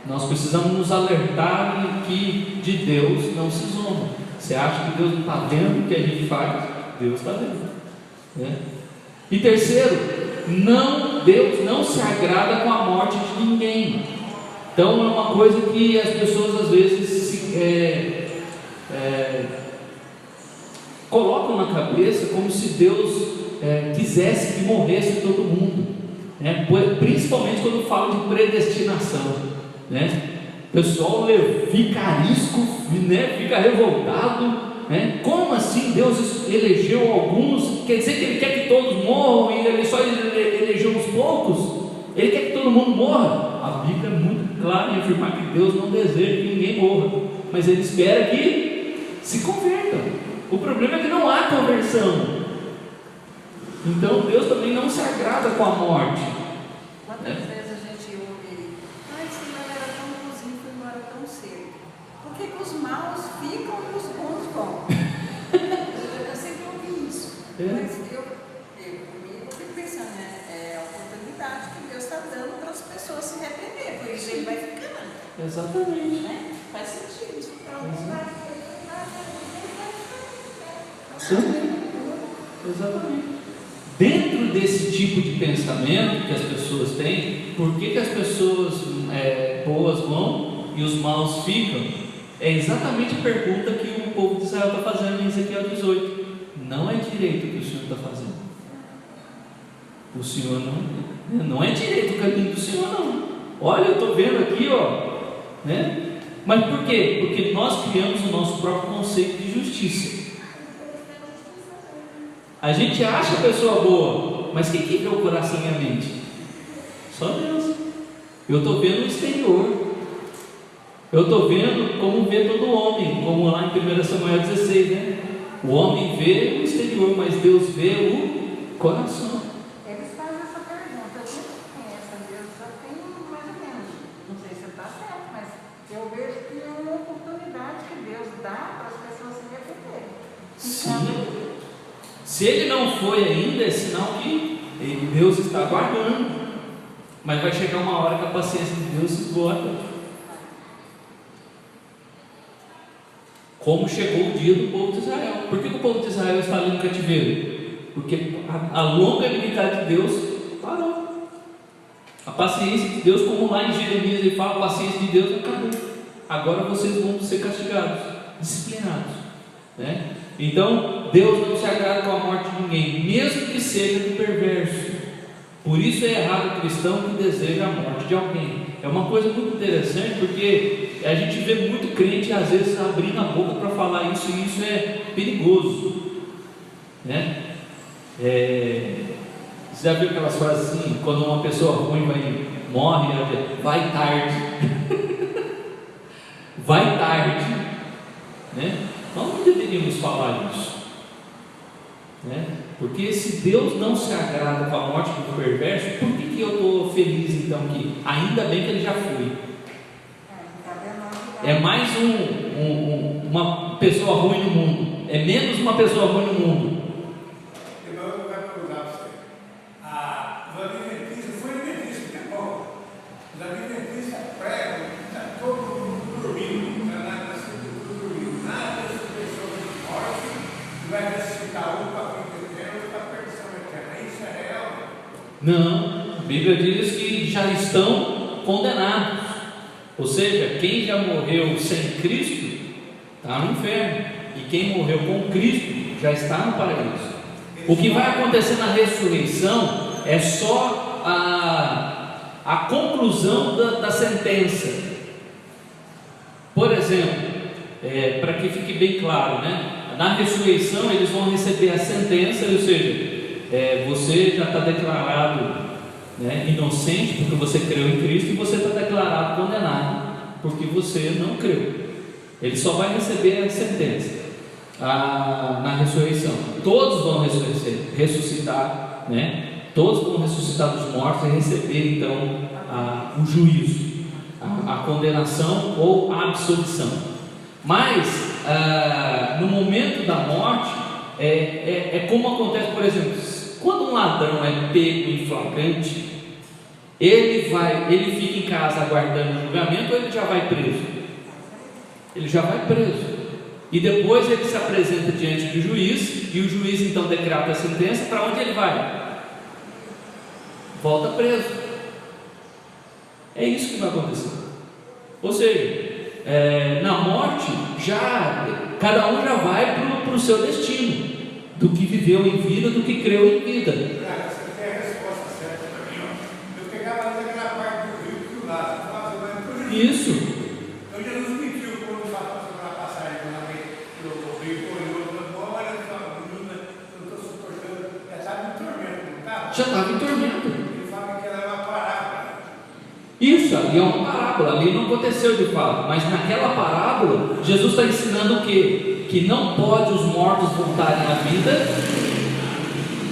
nós precisamos nos alertar que de Deus não se zomba. Você acha que Deus não está vendo o que a gente faz? Deus está vendo, né? E terceiro, Deus não se agrada com a morte de ninguém. Então é uma coisa que as pessoas às vezes colocam na cabeça como se Deus quisesse que morresse todo mundo, né? Principalmente quando fala de predestinação, né? O pessoal fica arisco, né? Fica revoltado, né? Como assim Deus elegeu alguns? Quer dizer que Ele quer que todos morram e Ele só elegeu uns poucos? Ele quer que todo mundo morra? A Bíblia é muito clara em afirmar que Deus não deseja que ninguém morra, mas Ele espera que se convertam. O problema é que não há conversão. Então Deus também não se agrada com a morte. Quantas vezes a gente ouve, esse não era tão bonzinho, foi embora tão cedo. Por que os maus ficam e os bons vão? Eu sempre ouvi isso. Mas comigo fico pensando, é a oportunidade que Deus está dando para as pessoas se arrepender, por isso Ele vai ficando. Exatamente. Né? Faz sentido isso. Exatamente. Dentro desse tipo de pensamento que as pessoas têm, por que as pessoas boas vão e os maus ficam? É exatamente a pergunta que o povo de Israel está fazendo em Ezequiel 18. Não é direito o que o Senhor está fazendo. O Senhor não é direito o caminho do Senhor, não. Olha, eu estou vendo aqui, né? Mas por quê? Porque nós criamos o nosso próprio conceito de justiça. A gente acha a pessoa boa, mas quem que vê o coração e a mente? Só Deus. Eu estou vendo o exterior. Eu estou vendo como vê todo homem, como lá em 1 Samuel 16, né? O homem vê o exterior, mas Deus vê o coração. Eles fazem essa pergunta, eu sempre conheço a Deus, eu tenho mais ou menos, não sei se está certo, mas eu vejo que é uma oportunidade que Deus dá para as pessoas se arrependerem. Sim. Se ele não foi ainda, é sinal que Deus está aguardando. Mas vai chegar uma hora que a paciência de Deus se esgota. Como chegou o dia do povo de Israel. Por que o povo de Israel está ali no cativeiro? Porque a longanimidade de Deus parou. A paciência de Deus, como lá em Jeremias ele fala, a paciência de Deus acabou. Agora vocês vão ser castigados, disciplinados, né? Então Deus não se agrada com a morte de ninguém, mesmo que seja do perverso. Por isso é errado o cristão que deseja a morte de alguém. É uma coisa muito interessante, porque a gente vê muito crente às vezes abrindo a boca para falar isso, e isso é perigoso, né? Você já viu aquelas frases assim, quando uma pessoa ruim morre, vai tarde. Vai tarde, né? Nós não deveríamos falar isso, né? Porque se Deus não se agrada com a morte do perverso, por que eu estou feliz então que ainda bem que ele já foi? É mais uma pessoa ruim no mundo, é menos uma pessoa ruim no mundo. Eu vou perguntar para você. Os adventistas, foi adventista que é bom. Os adventistas pregam que está todo mundo dormindo, está na sepultura dormindo. Nada dessas pessoas de morte vai ressuscitar um para a vida eterna ou para a perdição eterna. Isso é real? Não, a Bíblia diz que já estão condenados. Ou seja, quem já morreu sem Cristo está no inferno, e quem morreu com Cristo já está no paraíso. O que vai acontecer na ressurreição é só a conclusão da sentença. Por exemplo, para que fique bem claro, né? Na ressurreição eles vão receber a sentença, ou seja, você já está declarado, né, inocente porque você creu em Cristo, e você está declarado condenado porque você não creu. Ele só vai receber a sentença na ressurreição. Todos vão ressuscitar, né? Todos vão ressuscitar dos mortos e receber então o juízo, a condenação ou a absolvição. Mas no momento da morte é como acontece, por exemplo, quando um ladrão é pego em flagrante, ele fica em casa aguardando o julgamento, ou ele já vai preso? Ele já vai preso. E depois ele se apresenta diante do juiz, e o juiz então decreta a sentença. Para onde ele vai? volta preso. É isso que vai acontecer. Ou seja, na morte, cada um já vai para o seu destino, do que viveu em vida, do que creu em vida. Cara, você tem a resposta certa para mim. Eu pegava ali naquela parte do rio que o Lázaro falava, mas Isso. então Jesus mentiu quando falou sobre a passagem que o rio olhou e falou: olha, eu estou suportando, já estava em tormento, não estava? Já estava em tormento. Ele fala que ela é uma parábola. Isso, ali é uma parábola, ali não aconteceu de fato, mas naquela parábola, Jesus está ensinando o quê? Que não pode os mortos voltarem à vida,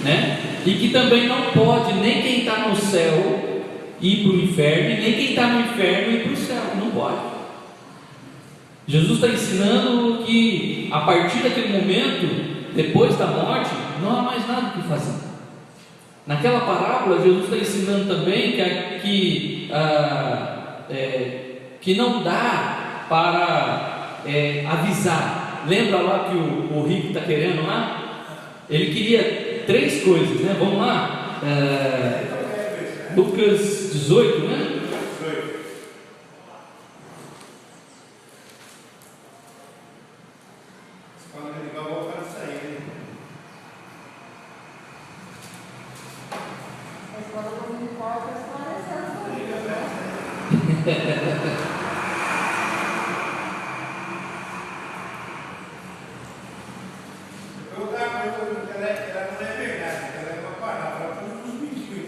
né? E que também não pode nem quem está no céu ir para o inferno, e nem quem está no inferno ir para o céu, não pode. Jesus está ensinando que a partir daquele momento, depois da morte, não há mais nada o que fazer. Naquela parábola, Jesus está ensinando também que não dá para avisar. Lembra lá que o rico está querendo lá? Ele queria 3 coisas, né? Vamos lá. Lucas 18, né?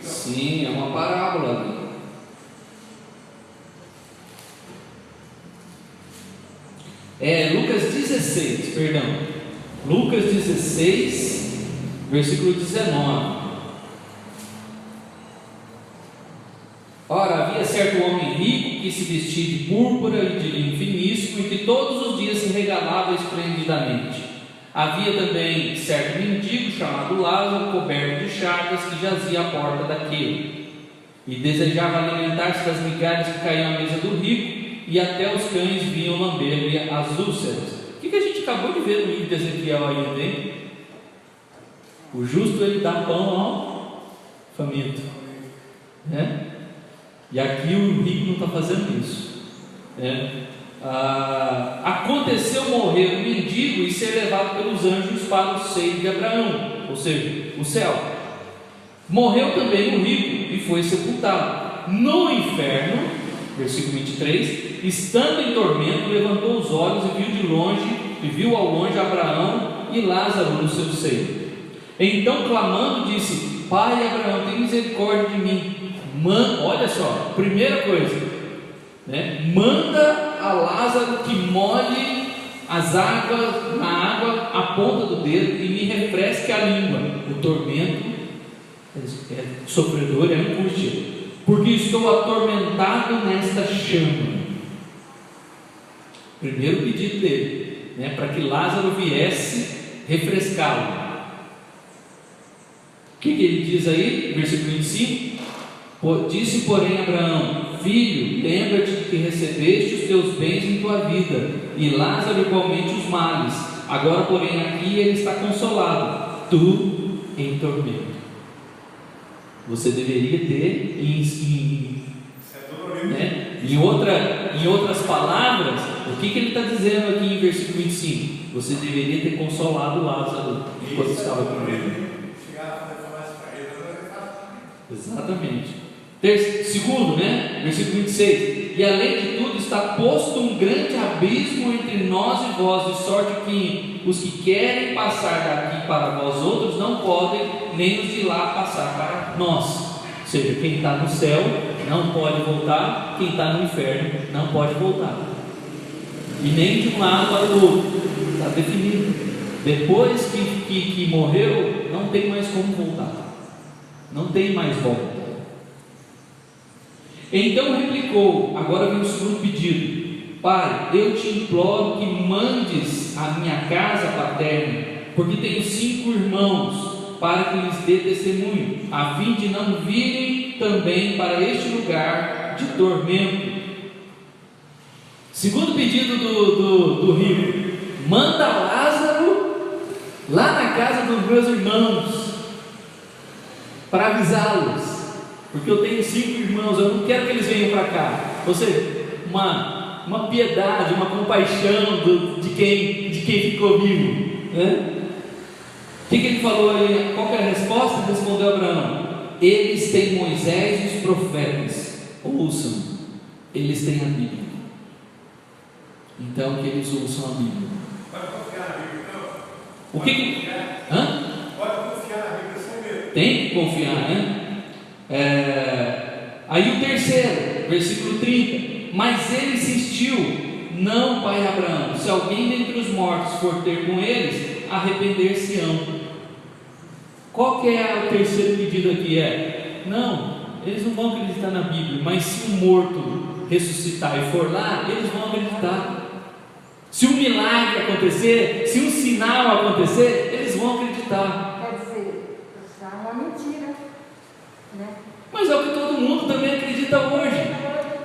Sim, é uma parábola. Lucas 16, perdão. Lucas 16, versículo 19. Ora, havia certo homem rico que se vestia de púrpura e de linho finíssimo e que todos os dias se regalava esplendidamente. Havia também certo mendigo chamado Lázaro, coberto de chagas, que jazia à porta daquele e desejava alimentar-se das migalhas que caíam à mesa do rico, e até os cães vinham lamber-lhe as úlceras. O que a gente acabou de ver no livro de Ezequiel ainda, hein? O justo ele dá pão ao faminto, né? E aqui o rico não está fazendo isso, né? Aconteceu morrer o mendigo e ser levado pelos anjos para o seio de Abraão, ou seja, o céu. Morreu também o rico e foi sepultado. No inferno, versículo 23, estando em tormento, levantou os olhos e viu ao longe Abraão e Lázaro no seu seio. Então, clamando, disse: Pai Abraão, tem misericórdia de mim. Olha só, primeira coisa, né? Manda a Lázaro que molhe as águas, na água, a ponta do dedo e me refresque a língua. O tormento é sofredor, é angústia, porque estou atormentado nesta chama. Primeiro pedido dele, né? Para que Lázaro viesse refrescá-lo. O que ele diz aí? Versículo 25: disse porém Abraão: Filho, lembra-te de que recebeste os teus bens em tua vida, e Lázaro igualmente os males. Agora, porém, aqui ele está consolado, tu em tormento. Você deveria ter, em outras palavras, o que ele está dizendo aqui em versículo 25? Você deveria ter consolado Lázaro enquanto estava com ele. Exatamente. Segundo, né? Versículo 26: E além de tudo está posto um grande abismo entre nós e vós, de sorte que os que querem passar daqui para vós outros não podem, nem os de lá passar para nós. Ou seja, quem está no céu não pode voltar, quem está no inferno não pode voltar, e nem de um lado para o outro. Está definido. Depois que morreu, não tem mais como voltar, não tem mais volta. Então replicou, agora vem o segundo pedido: Pai, eu te imploro que mandes a minha casa paterna, porque tenho 5 irmãos, para que lhes dê testemunho, a fim de não virem também para este lugar de tormento. Segundo pedido do rico: manda Lázaro lá na casa dos meus irmãos, para avisá-los. porque eu tenho 5 irmãos, eu não quero que eles venham para cá. Ou seja, uma piedade, uma compaixão de quem ficou vivo, né? O que ele falou aí? Qual que é a resposta? Respondeu Abraão: eles têm Moisés e os profetas. Ouçam, eles têm a Bíblia. Então que eles ouçam a Bíblia. Pode confiar na Bíblia, então? O que? Hã? Pode confiar na Bíblia sem medo. Tem que confiar, né? Aí o terceiro, versículo 30. Mas ele insistiu: não, pai Abraão, se alguém dentre os mortos for ter com eles, arrepender-se-ão. Qual que é o terceiro pedido aqui? Não, eles não vão acreditar na Bíblia, mas se um morto ressuscitar e for lá, eles vão acreditar. Se um milagre acontecer, se um sinal acontecer, eles vão acreditar. Quer dizer, isso é uma mentira, né? Mas é o que todo mundo também acredita hoje.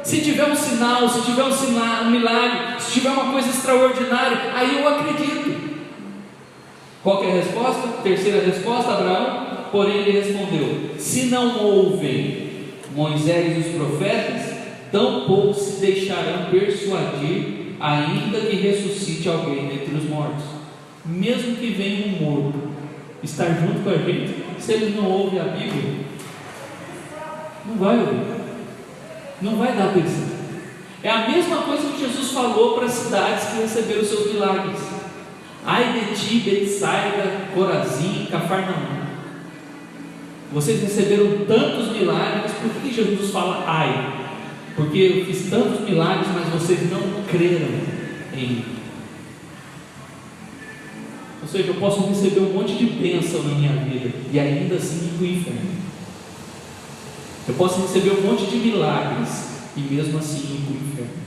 Se tiver um sinal, se tiver um milagre, se tiver uma coisa extraordinária, aí eu acredito. Qual que é a resposta? Terceira resposta, Abraão, porém ele respondeu: se não ouvem Moisés e os profetas, tampouco se deixarão persuadir, ainda que ressuscite alguém dentre os mortos. Mesmo que venha um morto estar junto com a gente, se eles não ouvem a Bíblia, não vai ouvir, não vai dar atenção. É a mesma coisa que Jesus falou para as cidades que receberam os seus milagres: ai de ti, Betsaida, Corazim, Cafarnaum. Vocês receberam tantos milagres, por que Jesus fala ai? Porque eu fiz tantos milagres, mas vocês não creram em mim. Ou seja, eu posso receber um monte de bênção na minha vida e ainda assim ir para o inferno. Eu posso receber um monte de milagres e mesmo assim ir para o inferno.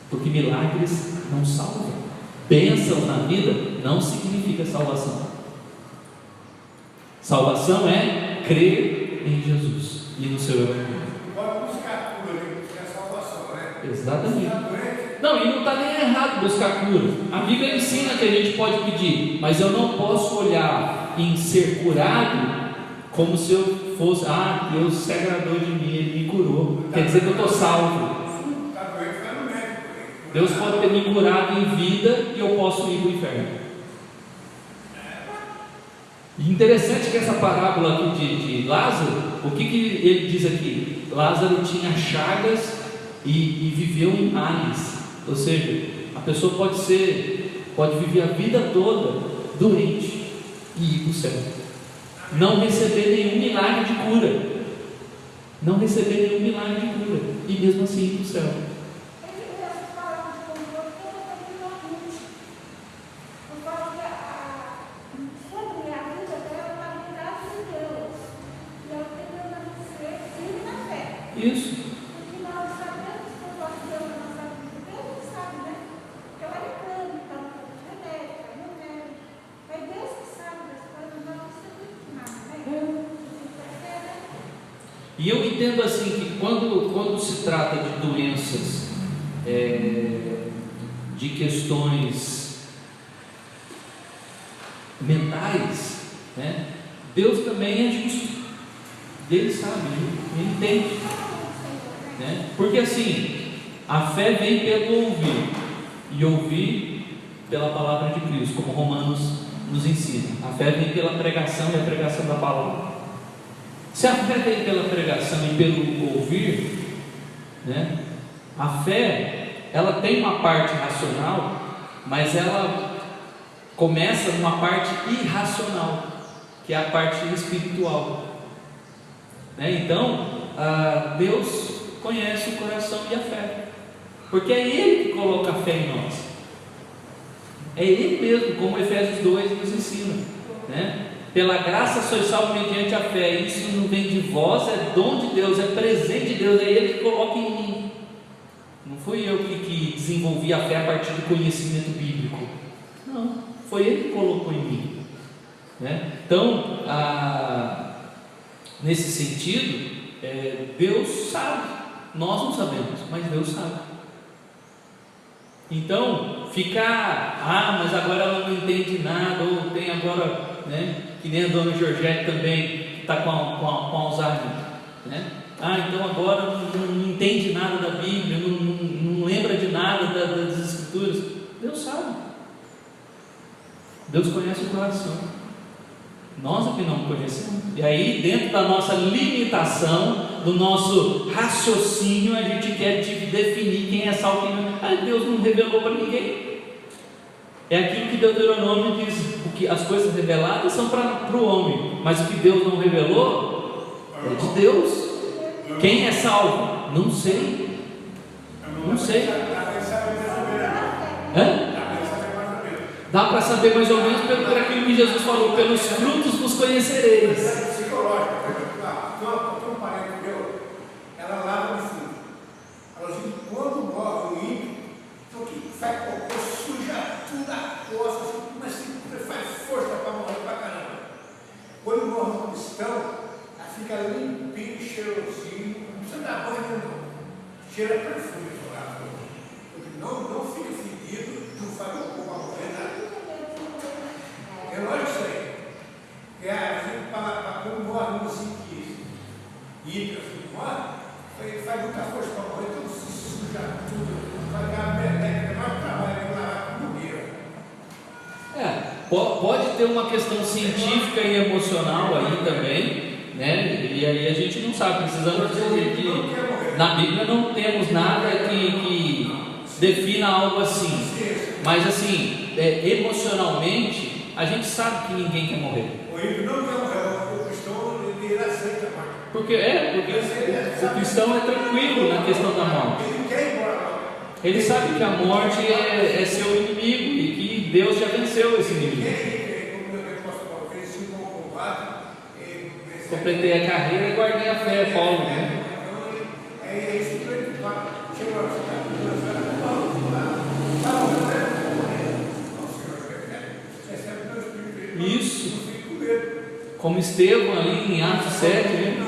Porque milagres não salvam. Bênção na vida não significa salvação. Salvação é crer em Jesus e no seu Evangelho. Pode buscar cura, buscar salvação, né? Exatamente. Não, e não está nem errado buscar cura. A Bíblia ensina que a gente pode pedir, mas eu não posso olhar em ser curado como se eu fosse: Deus se agradou de mim, Ele me curou, quer dizer que eu estou salvo. Está doente, vai no médico. Deus pode ter me curado em vida e eu posso ir para o inferno. E interessante que essa parábola aqui de Lázaro, o que ele diz aqui? Lázaro tinha chagas e viveu em males. Ou seja, a pessoa pode viver a vida toda doente e ir para o céu, não receber nenhum milagre de cura, e mesmo assim ir para o céu. Isso. Porque nós sabemos que o nosso Deus na nossa vida, Deus não sabe, né? Porque ela é crânio, então, remédio, vai no médico. É Deus que sabe das coisas, nós não sabemos nada, né? E eu entendo assim que quando se trata de doenças, de questões mentais, né? Deus também é justo. Ele sabe, ele entende, né? Porque assim, a fé vem pelo ouvir, e ouvir pela palavra de Cristo, como Romanos nos ensina. A fé vem pela pregação e a pregação da palavra. Se a fé vem pela pregação e pelo ouvir, né? A fé, ela tem uma parte racional, mas ela começa numa parte irracional, que é a parte espiritual. Então, Deus conhece o coração e a fé, porque é Ele que coloca a fé em nós, é Ele mesmo, como Efésios 2 nos ensina, né? Pela graça sois salvos mediante a fé. Isso não vem de vós, é dom de Deus, é presente de Deus, é Ele que coloca em mim. Não fui eu que desenvolvi a fé a partir do conhecimento bíblico, não, foi Ele que colocou em mim, né? Então, nesse sentido, Deus sabe, nós não sabemos, mas Deus sabe. Então, ficar, mas agora ela não entende nada, ou tem agora, né, que nem a dona Georgette também, que está com Alzheimer, né? então agora não entende nada da Bíblia, não lembra de nada das Escrituras. Deus sabe. Deus conhece o coração. Nós é que não conhecemos. E aí, dentro da nossa limitação, do nosso raciocínio, a gente quer definir quem é salvo e quem não é. Deus não revelou para ninguém. É aquilo que Deuteronômio diz: que as coisas reveladas são para o homem, mas o que Deus não revelou é de Deus. Quem é salvo? Não sei. Não sei. Hã? Dá para saber mais ou menos por aquilo que Jesus falou: pelos frutos vos conhecereis. Psicológico, tem um parente meu, ela lava assim. Ela diz: quando morre o ímpio, faz cocô, suja tudo a costa, assim, mas faz força para morrer pra caramba. Quando morre um cristão, ela fica limpinho, cheirosinho, não precisa dar banho, não. Cheira perfume, não fica fedido, não faz cocô para morrer, nada. É lógico isso aí. Para quando morre um psiquista, ímpio, morre, faz muita força para morrer, então se suja tudo, vai dar uma meleca, mais trabalho, vai lavar com dinheiro. Pode ter uma questão científica e emocional aí também, né? E aí a gente não sabe. Precisamos dizer que na Bíblia não temos nada que defina algo assim. Mas assim, emocionalmente, a gente sabe que ninguém quer morrer. O ímpio não quer morrer, o cristão ele aceita a morte. Porque o cristão é tranquilo na questão da morte. Ele quer ir embora. Ele sabe que a morte é seu inimigo e que Deus já venceu esse inimigo. Completei a carreira e guardei a fé, Paulo, né? É isso que ele fala. Isso. Como Estevão ali em Atos 7, né?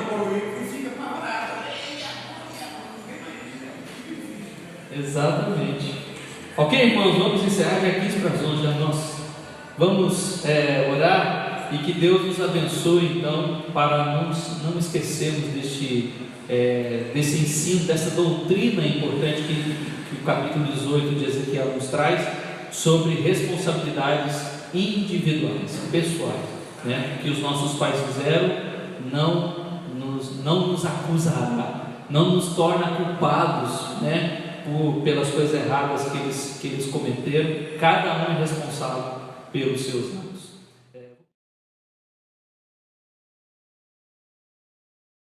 Exatamente. Ok, irmãos, vamos encerrar já 15 para as 11 da nossa. Vamos orar e que Deus nos abençoe, então, para não esquecermos desse ensino, dessa doutrina importante que o capítulo 18 de Ezequiel nos traz sobre responsabilidades individuais, pessoais, né? Que os nossos pais fizeram, não nos acusará, não nos torna culpados, né? Pelas coisas erradas que eles cometeram. Cada um é responsável pelos seus atos.